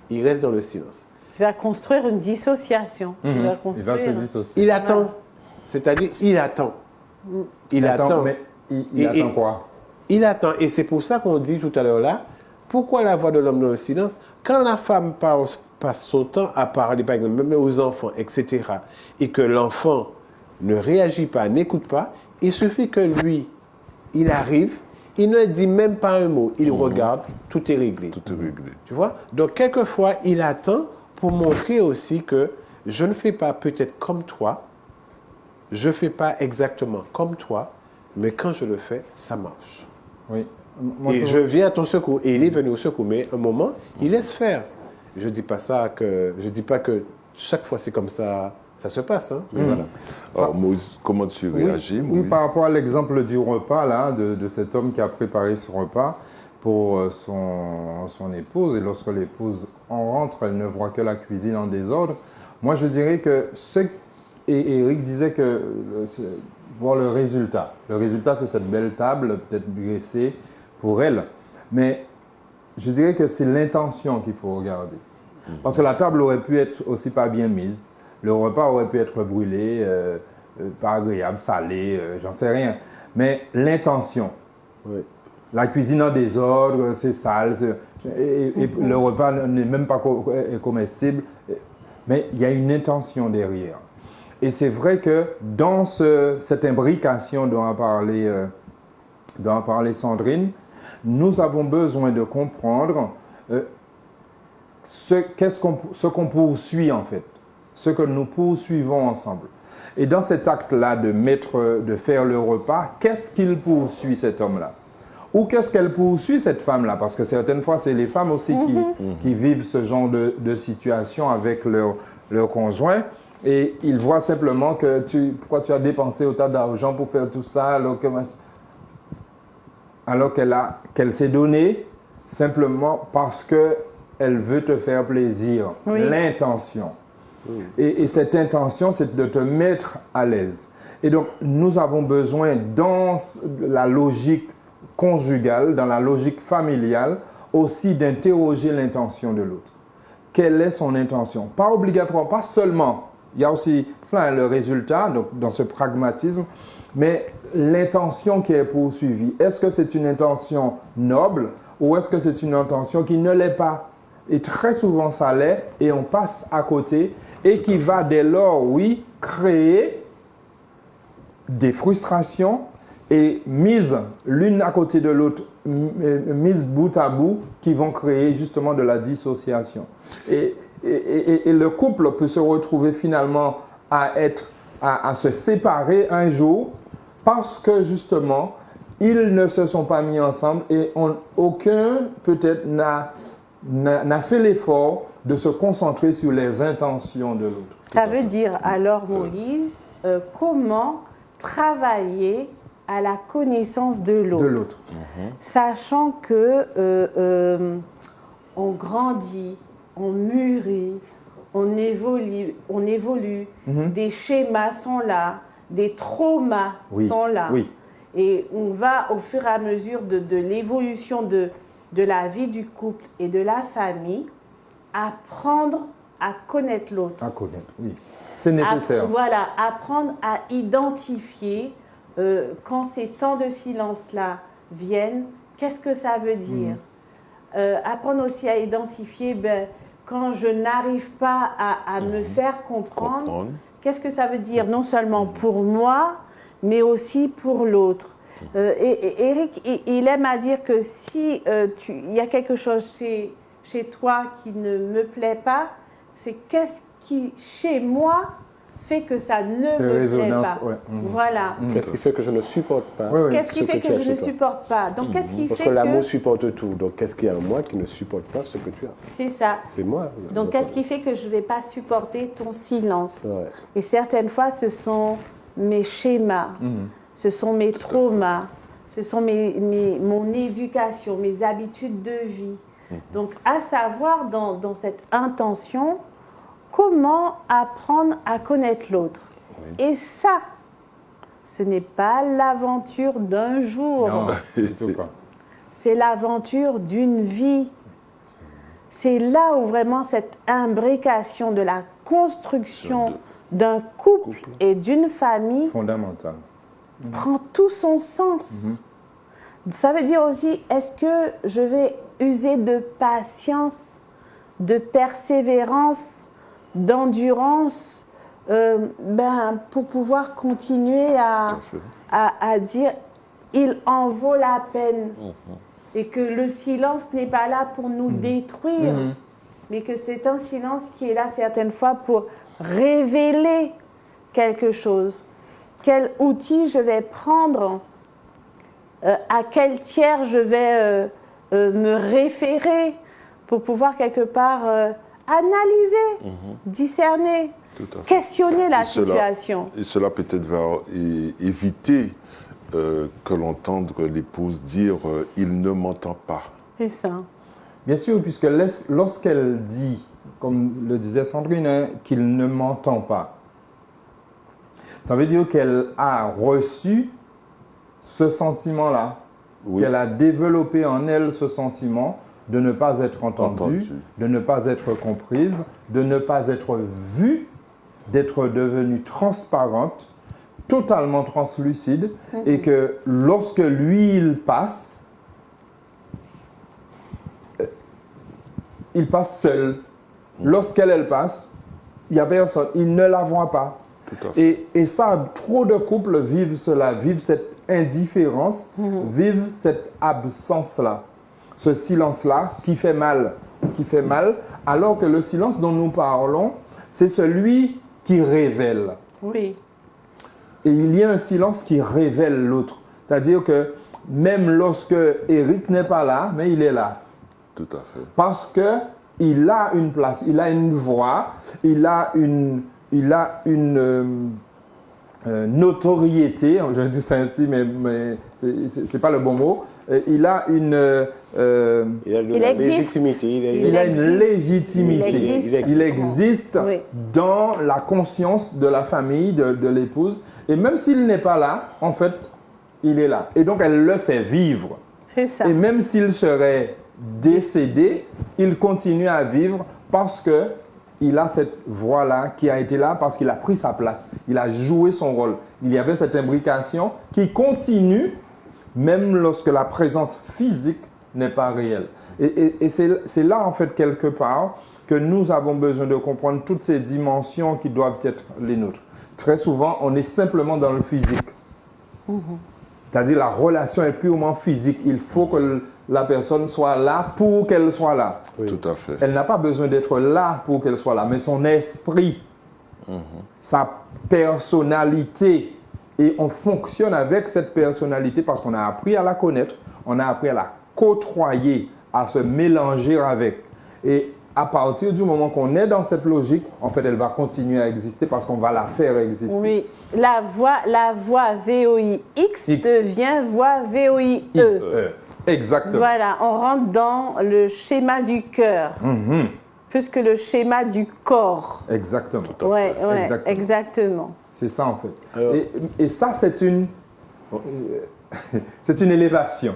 Il reste dans le silence. Il va construire une dissociation. Il va Il va se dissocier. Il attend. C'est-à-dire, il attend. Il attend. Mais il attend quoi? Il attend. Et c'est pour ça qu'on dit tout à l'heure là, pourquoi la voix de l'homme dans le silence? Quand la femme passe son temps à parler, par exemple, même aux enfants, etc., et que l'enfant ne réagit pas, n'écoute pas, il suffit que lui, il arrive, il ne dit même pas un mot, il regarde, tout est réglé. Tout est réglé. Tu vois? Donc, quelquefois, il attend pour montrer aussi que je ne fais pas peut-être comme toi, je ne fais pas exactement comme toi, mais quand je le fais, ça marche. Oui. Et je viens à ton secours. Et il est venu au secours. Mais un moment, il laisse faire. Je ne dis pas que chaque fois c'est comme ça, ça se passe. Hein. Mais voilà. Alors, Moïse, comment tu réagis, Oui, Moïse? par rapport à l'exemple du repas, là, de cet homme qui a préparé ce repas pour son épouse, et lorsque l'épouse en rentre, elle ne voit que la cuisine en désordre. Moi, je dirais que et Eric disait que voir le résultat. Le résultat, c'est cette belle table, peut-être graissée pour elle. Mais je dirais que c'est l'intention qu'il faut regarder. Parce que la table aurait pu être aussi pas bien mise. Le repas aurait pu être brûlé, pas agréable, salé, j'en sais rien. Mais l'intention. Oui. La cuisine en désordre, c'est sale. Et le repas n'est même pas comestible. Mais il y a une intention derrière. Et c'est vrai que dans cette imbrication dont a parlé Sandrine, nous avons besoin de comprendre ce qu'on poursuit en fait, ce que nous poursuivons ensemble. Et dans cet acte-là de faire le repas, qu'est-ce qu'il poursuit cet homme-là? Ou qu'est-ce qu'elle poursuit cette femme-là? Parce que certaines fois, c'est les femmes aussi qui vivent ce genre de situation avec leur conjoint. Et ils voient simplement que pourquoi tu as dépensé autant d'argent pour faire tout ça alors qu'elle s'est donnée simplement parce qu'elle veut te faire plaisir. Oui. L'intention. Oui. Et cette intention, c'est de te mettre à l'aise. Et donc, nous avons besoin, dans la logique conjugale, dans la logique familiale, aussi d'interroger l'intention de l'autre. Quelle est son intention? Pas obligatoire, pas seulement. Il y a aussi ça, le résultat, donc dans ce pragmatisme, mais l'intention qui est poursuivie. Est-ce que c'est une intention noble ou est-ce que c'est une intention qui ne l'est pas? Et très souvent, ça l'est et on passe à côté et qui va dès lors, oui, créer des frustrations et mises l'une à côté de l'autre, mises bout à bout, qui vont créer justement de la dissociation. Et le couple peut se retrouver finalement à se séparer un jour parce que justement, ils ne se sont pas mis ensemble et aucun peut-être n'a fait l'effort de se concentrer sur les intentions de l'autre. Ça veut dire alors, Moïse, comment travailler à la connaissance de l'autre. Sachant que on grandit, on mûrit, on évolue, des schémas sont là, des traumas sont là. Oui. Et on va au fur et à mesure de l'évolution de la vie du couple et de la famille, apprendre à connaître l'autre. À connaître, oui. C'est nécessaire. Voilà, apprendre à identifier quand ces temps de silence-là viennent, qu'est-ce que ça veut dire? Apprendre aussi à identifier, quand je n'arrive pas à me faire comprendre, qu'est-ce que ça veut dire? Non seulement pour moi, mais aussi pour l'autre. Et Eric, il aime à dire que si il y a quelque chose chez toi qui ne me plaît pas, c'est qu'est-ce qui, chez moi, fait que ça ne me plaît résonance, pas? ouais. Voilà. Qu'est-ce qui fait que je ne supporte pas Oui, oui. Qu'est-ce qui ce fait tu que as je chez ne toi? supporte pas? Donc, qu'est-ce qui Parce fait que l'amour que... supporte tout. Donc, qu'est-ce qu'il y a en moi qui ne supporte pas ce que tu as? C'est ça. C'est moi. Donc, qu'est-ce qui fait que je ne vais pas supporter ton silence? Ouais. Et certaines fois, ce sont mes schémas, ce sont mes traumas, ce sont mon éducation, mes habitudes de vie. Donc, à savoir, dans cette intention, comment apprendre à connaître l'autre. Et ça, ce n'est pas l'aventure d'un jour. Non, du tout pas. C'est l'aventure d'une vie. C'est là où vraiment cette imbrication de la construction d'un couple et d'une famille Fondamental. prend tout son sens. Ça veut dire aussi, est-ce que je vais user de patience, de persévérance, d'endurance pour pouvoir continuer à dire il en vaut la peine et que le silence n'est pas là pour nous détruire, mais que c'est un silence qui est là certaines fois pour révéler quelque chose. Quel outil je vais prendre, à quel tiers je vais me référer pour pouvoir quelque part analyser, discerner, Tout à fait. questionner la Et cela- situation. Et cela peut-être va éviter que l'entende l'épouse dire il ne m'entend pas. C'est ça. Bien sûr, puisque lorsqu'elle dit, comme le disait Sandrine, hein, qu'il ne m'entend pas, ça veut dire qu'elle a reçu ce sentiment-là, Oui. qu'elle a développé en elle ce sentiment de ne pas être entendue, Entendue. de ne pas être comprise, de ne pas être vue, d'être devenue transparente, totalement translucide, et que lorsque lui, il passe seul. Lorsqu'elle passe, il n'y a personne, il ne la voit pas. Tout à fait. Et ça, trop de couples vivent cela, vivent cette indifférence, vivent cette absence-là, ce silence-là qui fait mal, alors que le silence dont nous parlons, c'est celui qui révèle. Oui. Et il y a un silence qui révèle l'autre. C'est-à-dire que même lorsque Eric n'est pas là, mais il est là. Tout à fait. Parce qu'il a une place, il a une voix, il a une notoriété, je dis ça ainsi, mais c'est pas le bon mot. Il a une Il a de Il la existe. légitimité. il a une existe. légitimité. Il existe Oui. dans la conscience de la famille, de l'épouse. Et même s'il n'est pas là, en fait, il est là. Et donc, elle le fait vivre. C'est ça. Et même s'il serait décédé, il continue à vivre parce que il a cette voix-là qui a été là parce qu'il a pris sa place. Il a joué son rôle. Il y avait cette imbrication qui continue même lorsque la présence physique n'est pas réelle. Et c'est là, en fait, quelque part, que nous avons besoin de comprendre toutes ces dimensions qui doivent être les nôtres. Très souvent, on est simplement dans le physique. C'est-à-dire la relation est purement physique. Il faut que la personne soit là pour qu'elle soit là. Tout à fait. Elle n'a pas besoin d'être là pour qu'elle soit là, mais son esprit, sa personnalité, et on fonctionne avec cette personnalité parce qu'on a appris à la connaître, on a appris à la côtoyer, à se mélanger avec. Et à partir du moment qu'on est dans cette logique, en fait, elle va continuer à exister parce qu'on va la faire exister. Oui. La voix VOIX X. devient voix VOIE. Exactement. Voilà, on rentre dans le schéma du cœur, plus que le schéma du corps. Exactement. Ouais, Exactement. exactement. C'est ça, en fait. Alors- Et ça, c'est une élévation.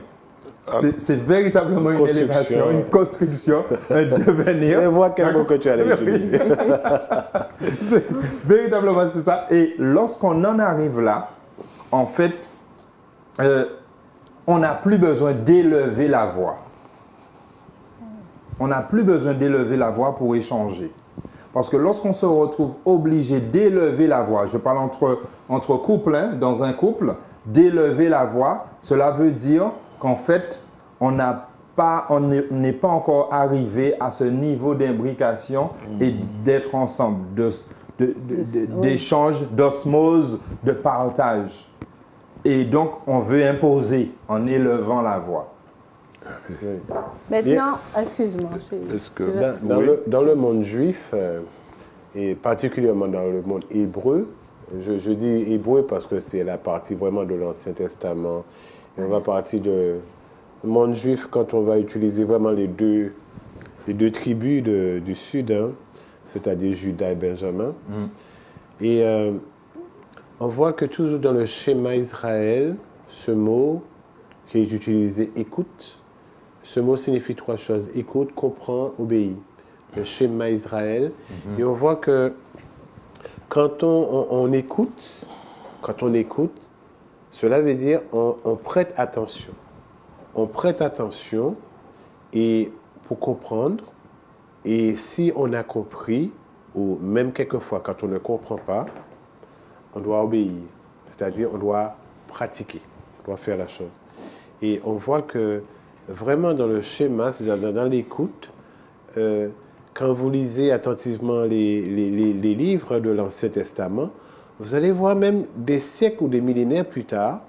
C'est véritablement une Construction. élévation, une construction, un devenir. Je vois quel mot que tu allais utiliser. Véritablement, c'est ça. Et lorsqu'on en arrive là, en fait, on n'a plus besoin d'élever la voix. On n'a plus besoin d'élever la voix pour échanger. Parce que lorsqu'on se retrouve obligé d'élever la voix, je parle entre couples, hein, dans un couple, d'élever la voix, cela veut dire qu'en fait, on n'est pas encore arrivé à ce niveau d'imbrication et d'être ensemble, d'échange, d'osmose, de partage. Et donc, on veut imposer en élevant la voix. Maintenant, excuse-moi. Est-ce que Dans le monde juif, et particulièrement dans le monde hébreu, je dis hébreu parce que c'est la partie vraiment de l'Ancien Testament, et on va partir du monde juif quand on va utiliser vraiment les deux tribus du sud, hein, c'est-à-dire Juda et Benjamin. Et on voit que toujours dans le schéma Israël, ce mot qui est utilisé, écoute, ce mot signifie trois choses. Écoute, comprend, obéit. Le schéma Israël. Et on voit que quand on écoute, cela veut dire on prête attention. On prête attention et pour comprendre. Et si on a compris, ou même quelquefois quand on ne comprend pas, on doit obéir. C'est-à-dire on doit pratiquer, on doit faire la chose. Et on voit que vraiment dans le schéma, c'est-à-dire dans l'écoute, quand vous lisez attentivement les livres de l'Ancien Testament, vous allez voir même des siècles ou des millénaires plus tard,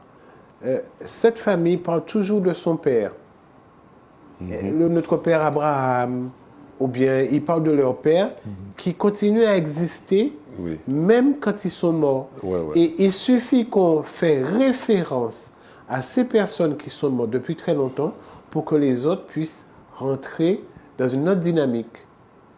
cette famille parle toujours de son père. Notre père Abraham, ou bien ils parlent de leur père qui continue à exister même quand ils sont morts. Et il suffit qu'on fait référence à ces personnes qui sont mortes depuis très longtemps pour que les autres puissent rentrer dans une autre dynamique.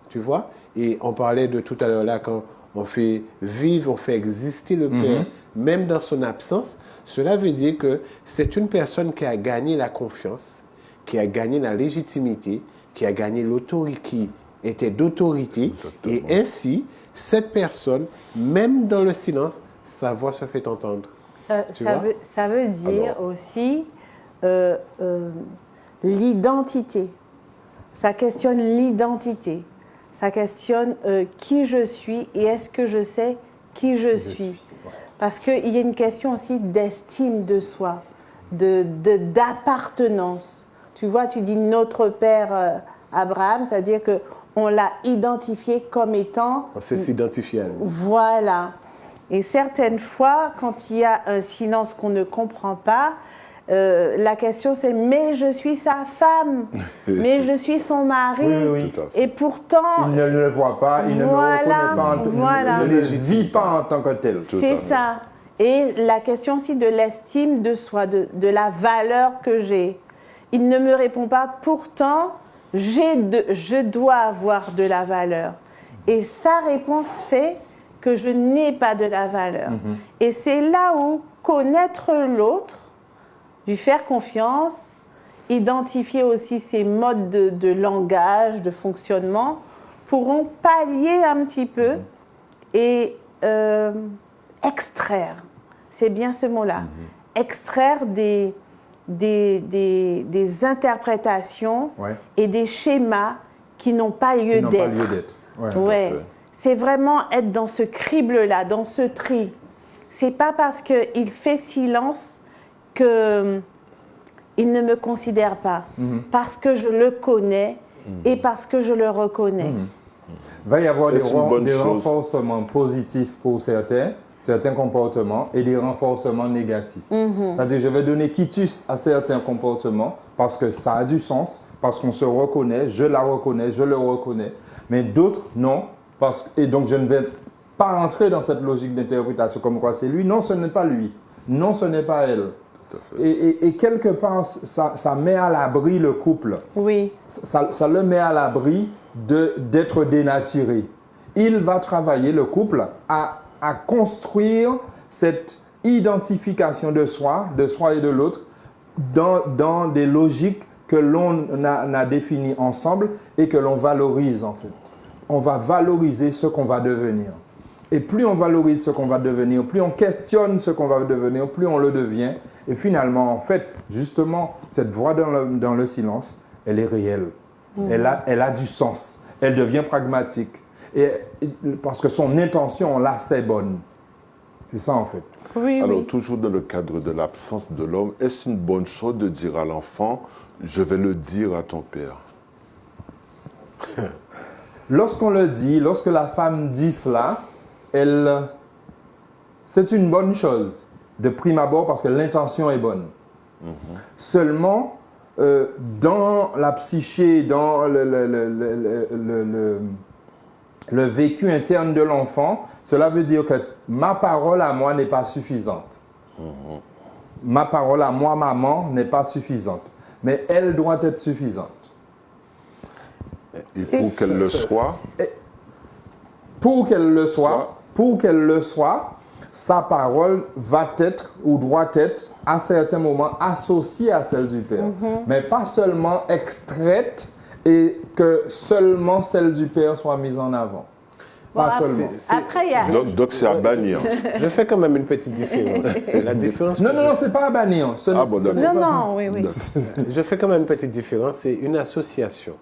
Tu vois? Et on parlait de tout à l'heure là, quand on fait vivre, on fait exister le Père, même dans son absence. Cela veut dire que c'est une personne qui a gagné la confiance, qui a gagné la légitimité, qui a gagné l'autorité, qui était d'autorité. Exactement. Et ainsi, cette personne, même dans le silence, sa voix se fait entendre. Ça veut dire aussi l'identité. Ça questionne l'identité. Ça questionne qui je suis et est-ce que je sais qui je suis. Parce qu'il y a une question aussi d'estime de soi, d'appartenance. Tu vois, tu dis notre père Abraham, c'est-à-dire qu'on l'a identifié comme étant... On sait s'identifier à lui. Voilà. Et certaines fois, quand il y a un silence qu'on ne comprend pas, la question c'est « mais je suis sa femme, mais je suis son mari ». Oui. Et pourtant... Il ne le voit pas, il ne le reconnaît pas, il ne le vit pas en tant que tel. C'est ça. Et la question aussi de l'estime de soi, de la valeur que j'ai. Il ne me répond pas, pourtant, je dois avoir de la valeur. Et sa réponse fait que je n'ai pas de la valeur. Et c'est là où connaître l'autre, lui faire confiance, identifier aussi ses modes de langage, de fonctionnement, pourront pallier un petit peu et extraire, c'est bien ce mot-là, extraire des interprétations et des schémas qui n'ont pas lieu d'être. C'est vraiment être dans ce crible-là, dans ce tri. C'est pas parce qu'il fait silence qu'il ne me considère pas, parce que je le connais et parce que je le reconnais. Il va y avoir des renforcements positifs pour certains comportements et des renforcements négatifs. C'est-à-dire, je vais donner quitus à certains comportements parce que ça a du sens, parce qu'on se reconnaît, je la reconnais, je le reconnais, mais d'autres, non. Et donc, je ne vais pas entrer dans cette logique d'interprétation comme quoi c'est lui. Non, ce n'est pas lui. Non, ce n'est pas elle. Et quelque part, ça met à l'abri le couple. Oui. Ça le met à l'abri d'être dénaturé. Il va travailler, le couple, à construire cette identification de soi et de l'autre dans des logiques que l'on a définies ensemble et que l'on valorise en fait. On va valoriser ce qu'on va devenir. Et plus on valorise ce qu'on va devenir, plus on questionne ce qu'on va devenir, plus on le devient. Et finalement, en fait, justement, cette voix dans le silence, elle est réelle. Elle a du sens. Elle devient pragmatique. Parce que son intention, là, c'est bonne. C'est ça, en fait. Alors, toujours dans le cadre de l'absence de l'homme, est-ce une bonne chose de dire à l'enfant « je vais le dire à ton père » Lorsqu'on le dit, lorsque la femme dit cela, c'est une bonne chose de prime abord parce que l'intention est bonne. Seulement, dans la psyché, dans le vécu interne de l'enfant, cela veut dire que ma parole à moi n'est pas suffisante. Ma parole à moi, maman, n'est pas suffisante. Mais elle doit être suffisante. Et pour qu'elle le soit, Pour qu'elle le soit, sa parole va être ou doit être à certains moments associée à celle du Père. Mais pas seulement extraite et que seulement celle du Père soit mise en avant. Bon, Pas seulement. après, il y a... donc c'est à bannir. Je fais quand même une petite différence. La différence Non, que non, non, c'est pas à bannir. Ce Ah n'est- bon, ce d'accord. n'est Non, pas- non, oui, oui. Je fais quand même une petite différence, c'est une association.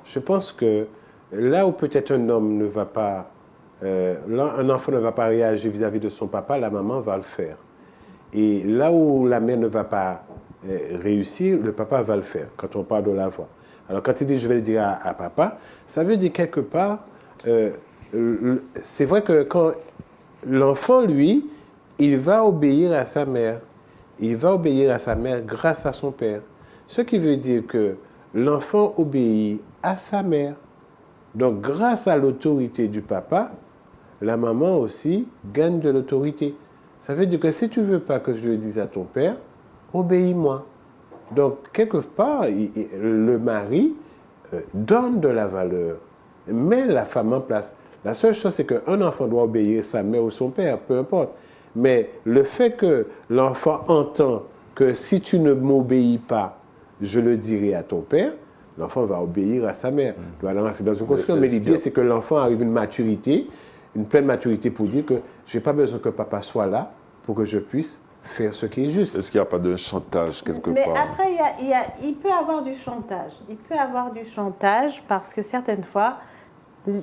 Je pense que là où peut-être un homme ne va pas, là, un enfant ne va pas réagir vis-à-vis de son papa, la maman va le faire. Et là où la mère ne va pas réussir, le papa va le faire, quand on parle de la voix. Alors quand il dit je vais le dire à papa, ça veut dire quelque part, c'est vrai que quand l'enfant, lui, il va obéir à sa mère. Il va obéir à sa mère grâce à son père. Ce qui veut dire que l'enfant obéit à sa mère. Donc, grâce à l'autorité du papa, la maman aussi gagne de l'autorité. Ça veut dire que si tu ne veux pas que je le dise à ton père, obéis-moi. Donc, quelque part, le mari donne de la valeur, met la femme en place. La seule chose, c'est qu'un enfant doit obéir sa mère ou son père, peu importe. Mais le fait que l'enfant entend que si tu ne m'obéis pas, je le dirai à ton père, l'enfant va obéir à sa mère. C'est dans une construction, mais l'idée, c'est que l'enfant arrive à une maturité, une pleine maturité pour dire que je n'ai pas besoin que papa soit là pour que je puisse faire ce qui est juste. Est-ce qu'il n'y a pas de chantage quelque Mais part? après, il peut avoir du chantage. Il peut avoir du chantage parce que certaines fois,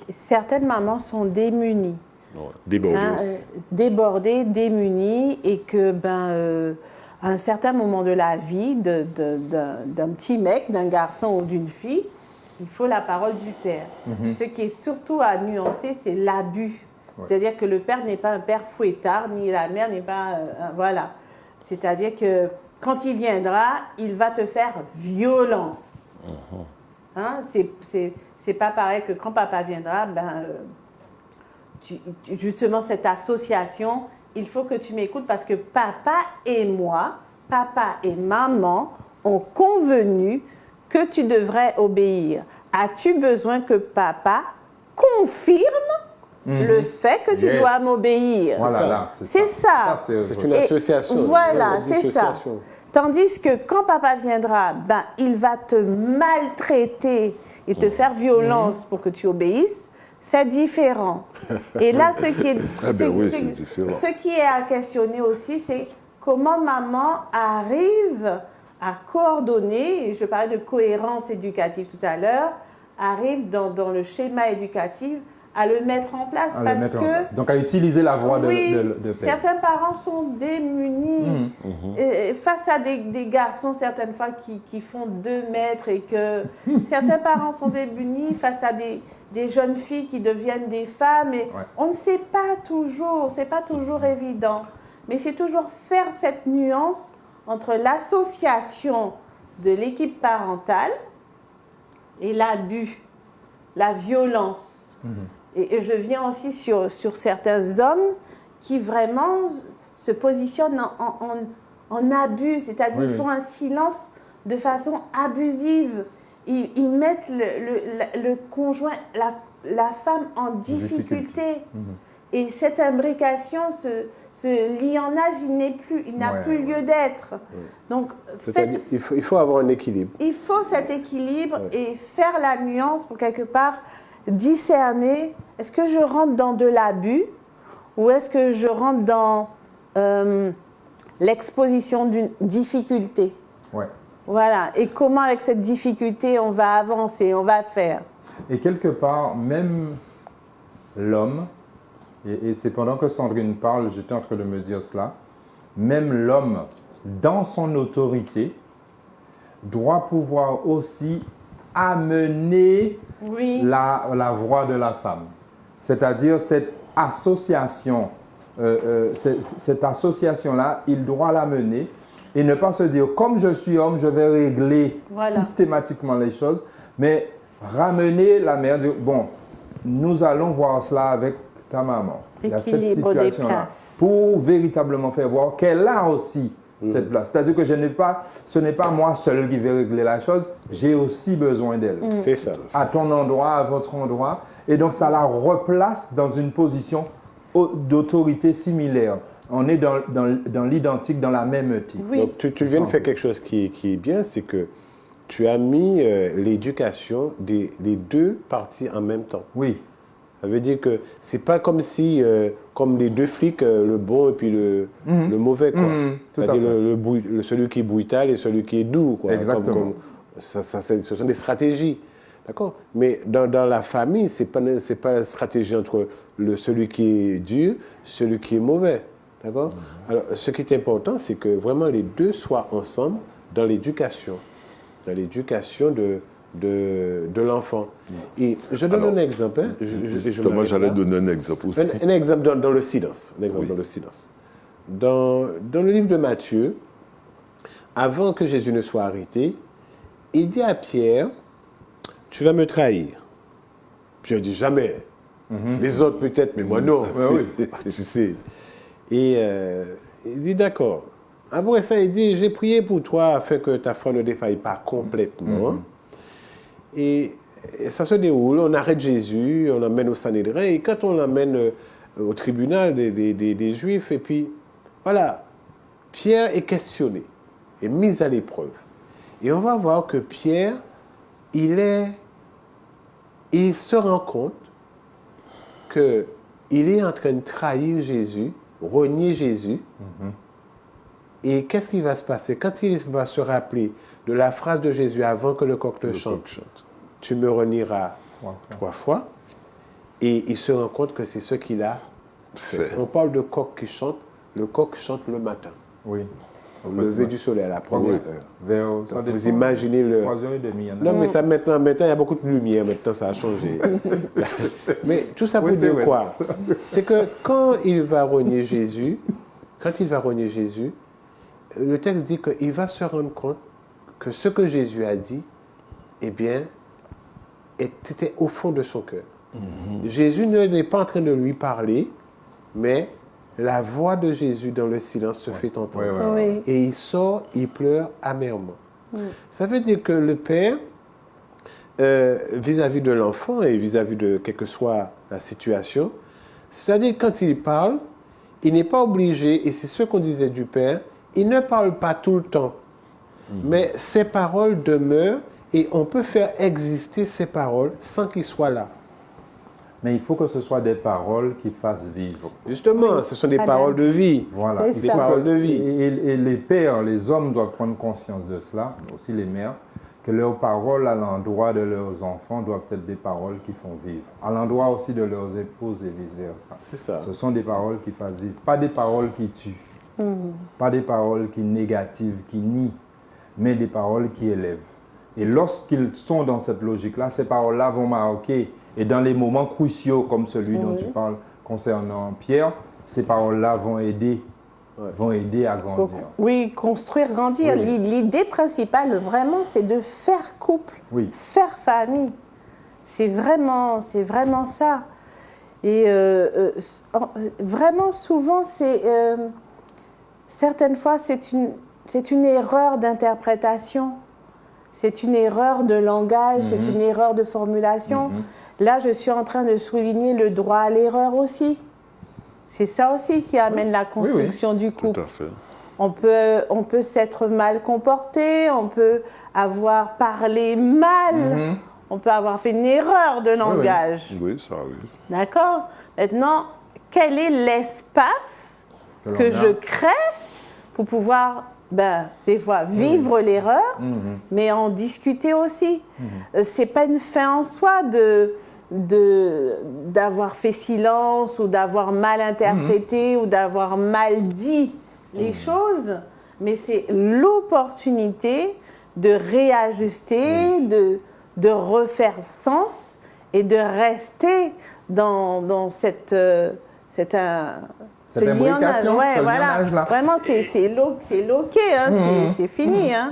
certaines mamans sont démunies. Débordé Hein, aussi. débordées, démunies, et que à un certain moment de la vie d'un petit mec, d'un garçon ou d'une fille, il faut la parole du père. Ce qui est surtout à nuancer, c'est l'abus. C'est-à-dire que le père n'est pas un père fouettard, ni la mère n'est pas... voilà. C'est-à-dire que quand il viendra, il va te faire violence. Hein, c'est pas pareil que quand papa viendra, justement cette association, il faut que tu m'écoutes parce que papa et moi, papa et maman ont convenu que tu devrais obéir. As-tu besoin que papa confirme le fait que tu Yes. dois m'obéir? Voilà, là, C'est ça. C'est une Et association. voilà, Une c'est ça. dissociation. Tandis que quand papa viendra, il va te maltraiter et te faire violence pour que tu obéisses. C'est différent. Et là, ce qui est, oui, c'est différent. ce qui est à questionner aussi, c'est comment maman arrive à coordonner, et je parlais de cohérence éducative tout à l'heure, arrive dans le schéma éducatif à le mettre en place. À le parce mettre en que place. Donc à utiliser la voix oui, de père. certains parents sont démunis face à des garçons, certaines fois, qui font 2 mètres, et que certains parents sont démunis face à des jeunes filles qui deviennent des femmes. Et on ne sait pas toujours, c'est pas toujours évident. Mais c'est toujours faire cette nuance entre l'association de l'équipe parentale et l'abus, la violence. Et je viens aussi sur certains hommes qui vraiment se positionnent en abus, c'est-à-dire ils font un silence de façon abusive. Ils mettent le conjoint, la femme en difficulté. Et cette imbrication, ce lionnage, il n'a plus lieu d'être. Donc, C'est-à-dire, il faut avoir un équilibre. il faut cet équilibre et faire la nuance pour quelque part discerner, est-ce que je rentre dans de l'abus ou est-ce que je rentre dans l'exposition d'une difficulté? Ouais. Voilà. Et comment avec cette difficulté on va avancer, on va faire? Et quelque part, même l'homme, et c'est pendant que Sandrine parle, j'étais en train de me dire cela, même l'homme, dans son autorité, doit pouvoir aussi amener la voix de la femme. C'est-à-dire cette association, cette association-là, il doit la mener et ne pas se dire, comme je suis homme, je vais régler systématiquement les choses, mais ramener la mère, dire, bon, nous allons voir cela avec ta maman. Il y a cette situation-là pour véritablement faire voir qu'elle a aussi cette place. C'est-à-dire que ce n'est pas moi seul qui vais régler la chose, j'ai aussi besoin d'elle. C'est ça. À ton endroit, à votre endroit. Et donc, ça la replace dans une position d'autorité similaire. On est dans l'identique, dans la même type. Oui. Donc, tu viens de faire quelque chose qui est bien, c'est que tu as mis l'éducation des deux parties en même temps. Oui. Ça veut dire que c'est pas comme si, comme les deux flics, le bon et puis le mauvais, quoi. C'est-à-dire celui qui est brutal et celui qui est doux, quoi. Exactement. Ce sont des stratégies, d'accord. Mais dans la famille, c'est pas une stratégie entre celui qui est dur, celui qui est mauvais, d'accord. Alors, ce qui est important, c'est que vraiment les deux soient ensemble dans l'éducation de l'enfant. Et je donne un exemple. Justement, j'allais donner un exemple aussi. Un exemple dans le silence. Dans le livre de Matthieu, avant que Jésus ne soit arrêté, il dit à Pierre, tu vas me trahir. Pierre dit, jamais. Les autres peut-être, mais moi non. Tu sais. Et il dit, d'accord. Après ça, il dit, j'ai prié pour toi afin que ta foi ne défaille pas complètement. Et ça se déroule, on arrête Jésus, on l'emmène au Sanhédrin, et quand on l'emmène au tribunal des Juifs, et puis voilà, Pierre est questionné, est mis à l'épreuve. Et on va voir que Pierre, il se rend compte qu'il est en train de trahir Jésus, renier Jésus. Et qu'est-ce qui va se passer? Quand il va se rappeler de la phrase de Jésus avant que le coq te chante, tu me renieras 3 fois. Et il se rend compte que c'est ce qu'il a fait. On parle de coq qui chante. Le coq chante le matin. Oui. Au lever du soleil, à la première heure. Donc, vous imaginez le... 3h30. Non, mais ça maintenant, il y a beaucoup de lumière. Maintenant, ça a changé. Mais tout ça pour dire quoi? C'est que quand il va renier Jésus, le texte dit qu'il va se rendre compte que ce que Jésus a dit, eh bien, était au fond de son cœur. Jésus n'est pas en train de lui parler, mais la voix de Jésus dans le silence se fait entendre. Et il sort, il pleure amèrement. Ça veut dire que le père, vis-à-vis de l'enfant et vis-à-vis de quelle que soit la situation, c'est-à-dire quand il parle, il n'est pas obligé, et c'est ce qu'on disait du père, il ne parle pas tout le temps, mais ses paroles demeurent et on peut faire exister ces paroles sans qu'il soit là. Mais il faut que ce soit des paroles qui fassent vivre. Justement, ce sont des paroles de vie. Voilà, des paroles de vie. Et les pères, les hommes doivent prendre conscience de cela, aussi les mères, que leurs paroles à l'endroit de leurs enfants doivent être des paroles qui font vivre. À l'endroit aussi de leurs épouses et vice-versa. C'est ça. Ce sont des paroles qui fassent vivre, pas des paroles qui tuent. Pas des paroles qui négatives, qui nient, mais des paroles qui élèvent. Et lorsqu'ils sont dans cette logique-là, ces paroles-là vont marquer. Et dans les moments cruciaux comme celui dont tu parles concernant Pierre, ces paroles-là vont aider à grandir. Oui, construire, grandir. Oui. L'idée principale, vraiment, c'est de faire couple, faire famille. C'est vraiment ça. Et vraiment, souvent, certaines fois, c'est une erreur d'interprétation. C'est une erreur de langage, c'est une erreur de formulation. Là, je suis en train de souligner le droit à l'erreur aussi. C'est ça aussi qui amène la construction du couple. Tout à fait. On peut s'être mal comporté, on peut avoir parlé mal, on peut avoir fait une erreur de langage. Oui, ça arrive. D'accord? Maintenant, quel est l'espace que je crée pour pouvoir, des fois, vivre l'erreur, mais en discuter aussi. C'est pas une fin en soi d'avoir fait silence ou d'avoir mal interprété ou d'avoir mal dit les choses, mais c'est l'opportunité de réajuster, de refaire sens et de rester dans cette Cette imbrication, ouais, ce voilà. lionnage-là. Vraiment, c'est loqué, hein, c'est fini. Hein.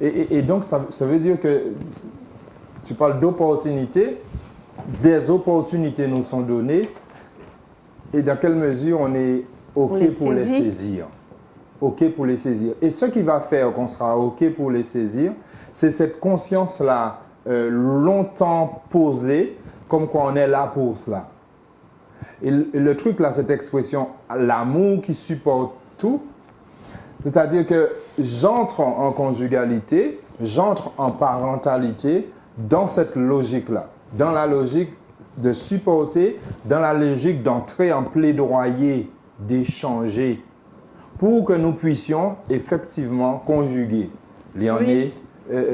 Et donc, ça veut dire que tu parles d'opportunités, des opportunités nous sont données, et dans quelle mesure on est OK pour les saisir. OK pour les saisir. Et ce qui va faire qu'on sera OK pour les saisir, c'est cette conscience-là, longtemps posée, comme quoi on est là pour cela. Et le truc là, cette expression, l'amour qui supporte tout, c'est-à-dire que j'entre en conjugalité, j'entre en parentalité dans cette logique-là, dans la logique de supporter, dans la logique d'entrer en plaidoyer, d'échanger, pour que nous puissions effectivement conjuguer, lier,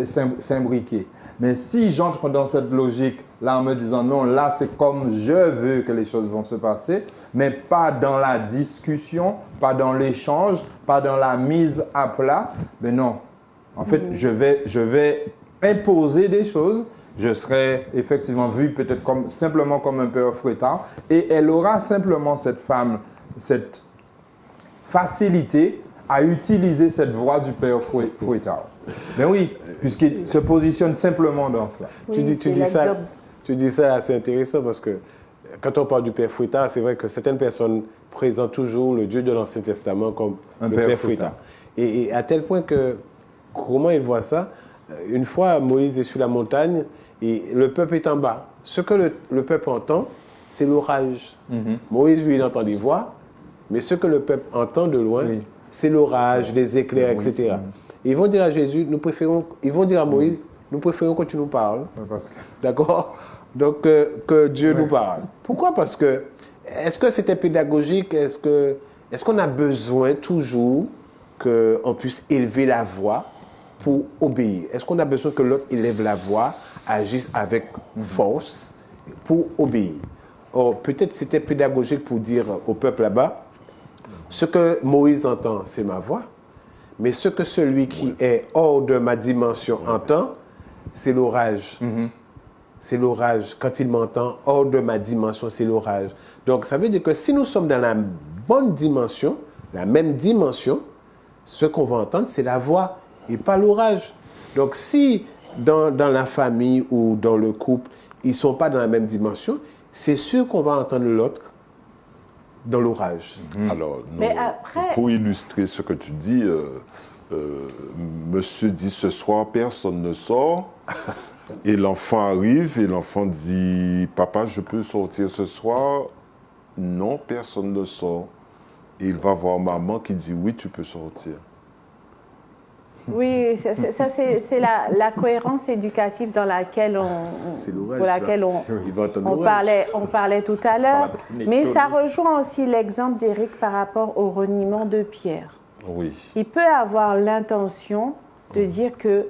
s'imbriquer. Mais si j'entre dans cette logique-là en me disant non, là c'est comme je veux que les choses vont se passer, mais pas dans la discussion, pas dans l'échange, pas dans la mise à plat, ben non. En fait, je vais imposer des choses, je serai effectivement vu peut-être simplement comme un père fouettard, et elle aura simplement, cette femme, cette facilité à utiliser cette voie du père fouettard. Mais oui, puisqu'il se positionne simplement dans cela. Oui, tu dis ça assez intéressant parce que quand on parle du père fouettard, c'est vrai que certaines personnes présentent toujours le Dieu de l'Ancien Testament comme le père fouettard. Et à tel point que, comment ils voient ça? Une fois, Moïse est sur la montagne et le peuple est en bas. Ce que le peuple entend, c'est l'orage. Moïse, lui, il entend des voix, mais ce que le peuple entend de loin, c'est l'orage, les éclairs, etc. Ils vont dire à Jésus, ils vont dire à Moïse, nous préférons que tu nous parles. D'accord? Donc, que Dieu nous parle. Pourquoi? Parce que, est-ce que c'était pédagogique? Est-ce qu'on a besoin toujours qu'on puisse élever la voix pour obéir? Est-ce qu'on a besoin que l'autre élève la voix, agisse avec force pour obéir? Or, peut-être c'était pédagogique pour dire au peuple là-bas, ce que Moïse entend, c'est ma voix. Mais ce que celui qui est hors de ma dimension entend, c'est l'orage. C'est l'orage. Quand il m'entend, hors de ma dimension, c'est l'orage. Donc, ça veut dire que si nous sommes dans la bonne dimension, la même dimension, ce qu'on va entendre, c'est la voix et pas l'orage. Donc, si dans la famille ou dans le couple, ils ne sont pas dans la même dimension, c'est sûr qu'on va entendre l'autre dans l'orage. Alors, Mais après... pour illustrer ce que tu dis, monsieur dit ce soir, personne ne sort. Et l'enfant arrive et l'enfant dit, papa, je peux sortir ce soir? Non, personne ne sort. Et il va voir maman qui dit, oui, tu peux sortir. Oui, ça c'est la cohérence éducative dans laquelle on parlait tout à l'heure. Mais ça rejoint aussi l'exemple d'Éric par rapport au reniement de Pierre. Oui. Il peut avoir l'intention de dire que,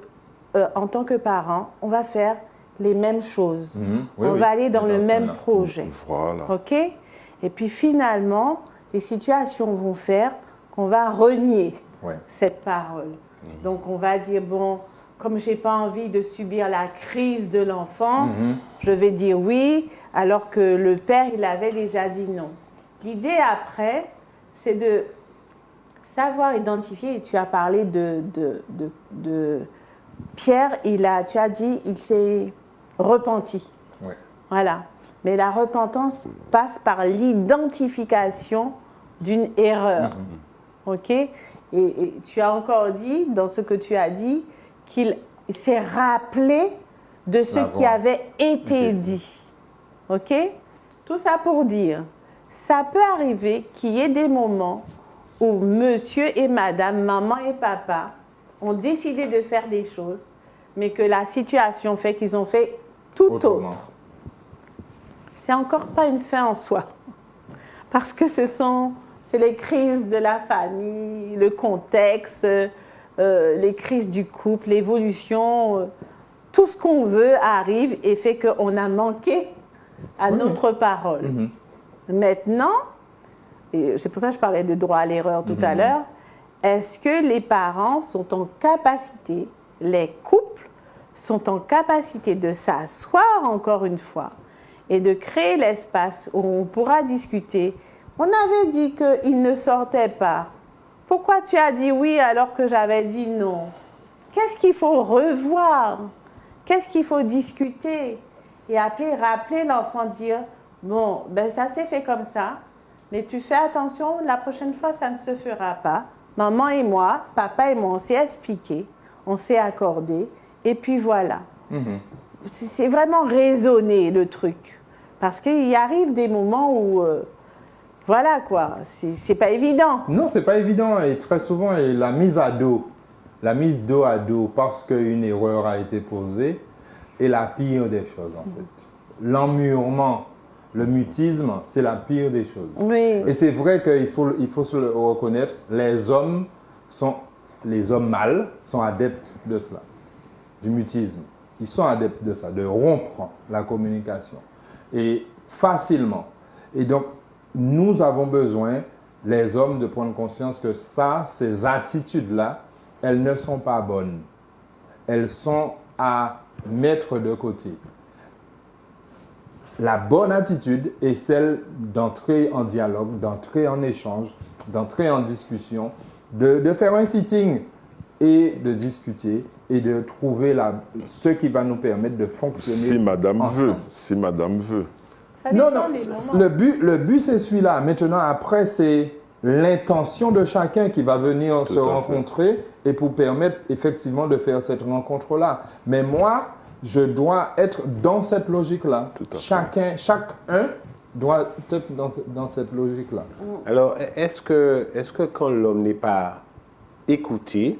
en tant que parent, on va faire les mêmes choses. On va aller dans le même projet. Voilà. OK? Et puis finalement, les situations vont faire qu'on va renier cette parole. Donc, on va dire, bon, comme je n'ai pas envie de subir la crise de l'enfant, je vais dire oui, alors que le père, il avait déjà dit non. L'idée après, c'est de savoir identifier, et tu as parlé de Pierre, tu as dit, il s'est repenti. Ouais. Voilà. Mais la repentance passe par l'identification d'une erreur. OK? Et tu as encore dit, dans ce que tu as dit, qu'il s'est rappelé de ce qui avait été dit. OK? Tout ça pour dire, ça peut arriver qu'il y ait des moments où monsieur et madame, maman et papa ont décidé de faire des choses, mais que la situation fait qu'ils ont fait tout autre. C'est encore pas une fin en soi. Parce que c'est les crises de la famille, le contexte, les crises du couple, l'évolution, tout ce qu'on veut arrive et fait qu'on a manqué à notre parole. Maintenant, et c'est pour ça que je parlais de droit à l'erreur tout à l'heure, est-ce que les parents sont en capacité, les couples sont en capacité de s'asseoir encore une fois et de créer l'espace où on pourra discuter. On avait dit qu'il ne sortait pas. Pourquoi tu as dit oui alors que j'avais dit non? Qu'est-ce qu'il faut revoir? Qu'est-ce qu'il faut discuter? Et après, rappeler l'enfant, dire, bon, ben ça s'est fait comme ça, mais tu fais attention, la prochaine fois, ça ne se fera pas. Maman et moi, papa et moi, on s'est expliqué, on s'est accordé, et puis voilà. C'est vraiment raisonner le truc. Parce qu'il arrive des moments où, voilà quoi, c'est pas évident. Non, c'est pas évident. Et très souvent, la mise à dos, la mise dos à dos parce qu'une erreur a été posée, est la pire des choses en fait. L'emmurement, le mutisme, c'est la pire des choses. Oui. Et c'est vrai qu'il faut se le reconnaître, les hommes mâles sont adeptes de cela, du mutisme. Ils sont adeptes de ça, de rompre la communication. Et facilement. Et donc, nous avons besoin, les hommes, de prendre conscience que ces attitudes-là, elles ne sont pas bonnes. Elles sont à mettre de côté. La bonne attitude est celle d'entrer en dialogue, d'entrer en échange, d'entrer en discussion, de faire un sitting et de discuter et de trouver ce qui va nous permettre de fonctionner Si madame ensemble. veut, si madame veut. Ça Non, dépend non, des moments. le but c'est celui-là. Maintenant, après, c'est l'intention de chacun qui va venir Tout se à fait. rencontrer et pour permettre effectivement de faire cette rencontre-là. Mais moi, je dois être dans cette logique-là. Tout à fait. Chacun doit être dans cette logique-là. Alors, est-ce que quand l'homme n'est pas écouté,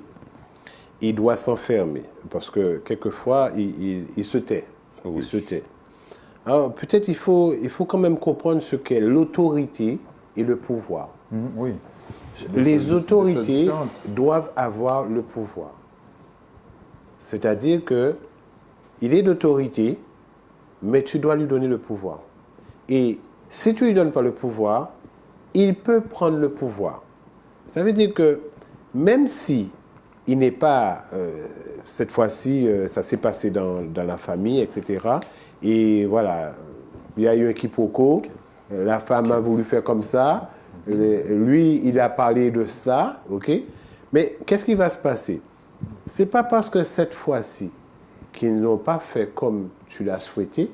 il doit s'enfermer? Parce que quelquefois, il se tait. Oui. Il se tait. Alors, peut-être il faut quand même comprendre ce qu'est l'autorité et le pouvoir. Oui. Les autorités différentes. doivent avoir le pouvoir. C'est-à-dire que il est d'autorité, mais tu dois lui donner le pouvoir. Et si tu ne lui donnes pas le pouvoir, il peut prendre le pouvoir. Ça veut dire que même si il n'est pas, cette fois-ci, ça s'est passé dans la famille, etc. Et voilà, il y a eu un quiproquo, la femme a voulu faire comme ça, lui, il a parlé de cela, ok? Mais qu'est-ce qui va se passer? C'est pas parce que cette fois-ci, qu'ils n'ont pas fait comme tu l'as souhaité,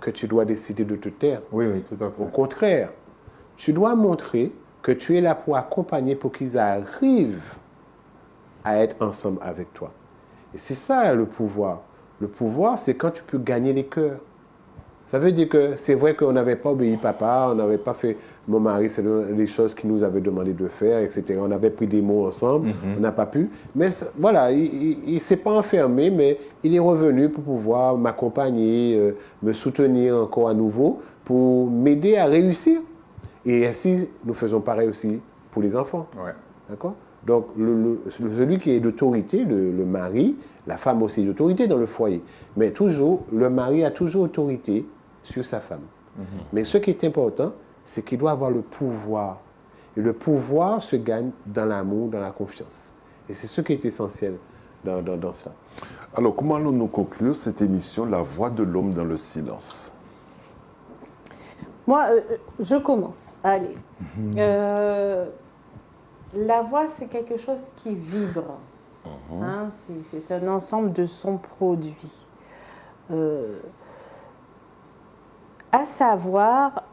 que tu dois décider de te taire. Oui, tout à fait. Au contraire, tu dois montrer que tu es là pour accompagner, pour qu'ils arrivent à être ensemble avec toi. Et c'est ça le pouvoir. Le pouvoir, c'est quand tu peux gagner les cœurs. Ça veut dire que c'est vrai qu'on n'avait pas obéi papa, on n'avait pas fait mon mari, c'est les choses qu'il nous avait demandé de faire, etc. On avait pris des mots ensemble, on n'a pas pu. Mais voilà, il ne s'est pas enfermé, mais il est revenu pour pouvoir m'accompagner, me soutenir encore à nouveau, pour m'aider à réussir. Et ainsi, nous faisons pareil aussi pour les enfants. Ouais. D'accord? Donc, celui qui est d'autorité, le mari, la femme aussi est d'autorité dans le foyer. Mais toujours, le mari a toujours autorité sur sa femme. Mais ce qui est important, c'est qu'il doit avoir le pouvoir. Et le pouvoir se gagne dans l'amour, dans la confiance. Et c'est ce qui est essentiel dans cela. Alors, comment allons-nous conclure cette émission La voix de l'homme dans le silence? Moi, je commence. Allez. La voix, c'est quelque chose qui vibre. Hein, c'est un ensemble de sons produits. À savoir,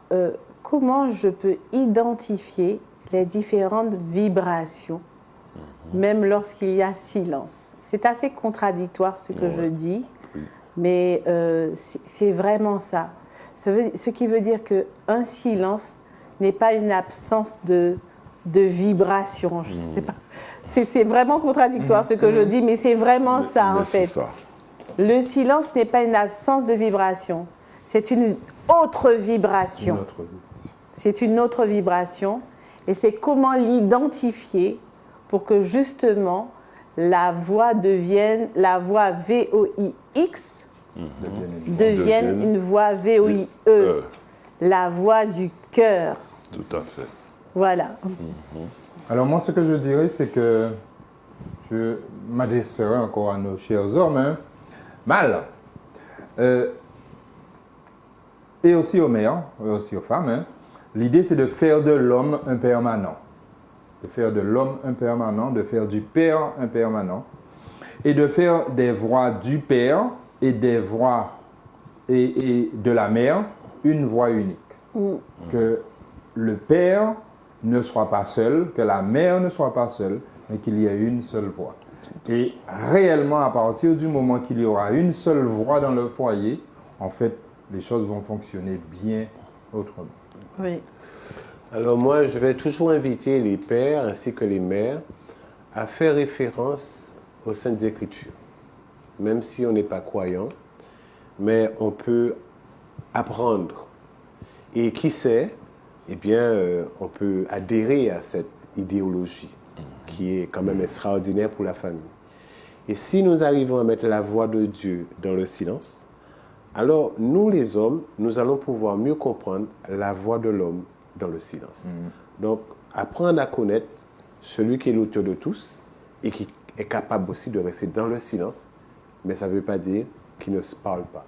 comment je peux identifier les différentes vibrations, même lorsqu'il y a silence. C'est assez contradictoire ce que je dis, mais c'est vraiment ça. Ce qui veut dire qu'un silence n'est pas une absence de vibration. Je sais pas. C'est vraiment contradictoire ce que je dis, mais c'est vraiment ça en fait. C'est ça. Le silence n'est pas une absence de vibration. C'est une autre vibration. C'est une autre vibration. Et c'est comment l'identifier pour que justement la voix devienne, la voix VOIX devienne une voix VOIE, la voix du cœur. Tout à fait. Voilà. Alors moi, ce que je dirais, c'est que je m'adresserai encore à nos chers hommes. Mal. et aussi aux mères, et aussi aux femmes, hein. L'idée, c'est de faire de l'homme un permanent. De faire de l'homme un permanent, de faire du père un permanent, et de faire des voix du père et des voix et de la mère une voix unique. Que le père ne soit pas seul, que la mère ne soit pas seule, mais qu'il y ait une seule voix. Et réellement, à partir du moment qu'il y aura une seule voix dans le foyer, en fait, les choses vont fonctionner bien autrement. Oui. Alors moi, je vais toujours inviter les pères ainsi que les mères à faire référence aux Saintes Écritures. Même si on n'est pas croyant, mais on peut apprendre. Et qui sait, eh bien, on peut adhérer à cette idéologie qui est quand même extraordinaire pour la famille. Et si nous arrivons à mettre la voix de Dieu dans le silence, alors nous les hommes, nous allons pouvoir mieux comprendre la voix de l'homme dans le silence. Donc, apprendre à connaître celui qui est l'auteur de tous et qui est capable aussi de rester dans le silence, mais ça ne veut pas dire qu'il ne se parle pas.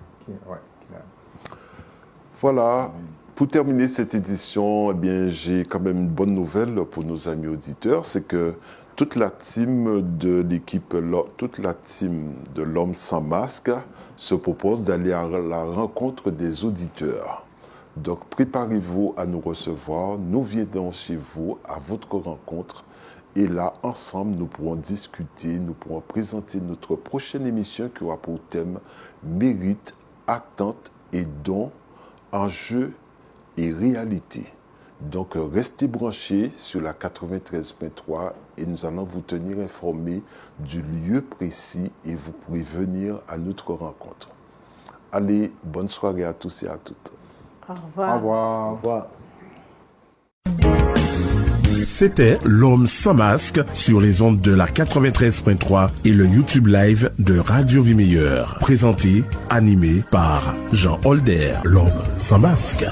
Voilà. Pour terminer cette édition, eh bien, j'ai quand même une bonne nouvelle pour nos amis auditeurs, c'est que toute la team de l'équipe, toute la team de l'Homme sans masque se propose d'aller à la rencontre des auditeurs. Donc, préparez-vous à nous recevoir. Nous viendrons chez vous à votre rencontre. Et là, ensemble, nous pourrons discuter, nous pourrons présenter notre prochaine émission qui aura pour thème mérite, attente et don, enjeux et réalité. Donc, restez branchés sur la 93.3 et nous allons vous tenir informés du lieu précis et vous pourrez venir à notre rencontre. Allez, bonne soirée à tous et à toutes. Au revoir. Au revoir. Au revoir. C'était L'Homme sans masque sur les ondes de la 93.3 et le YouTube Live de Radio Vie Meilleure. Présenté, animé par Jean Holder. L'Homme sans masque.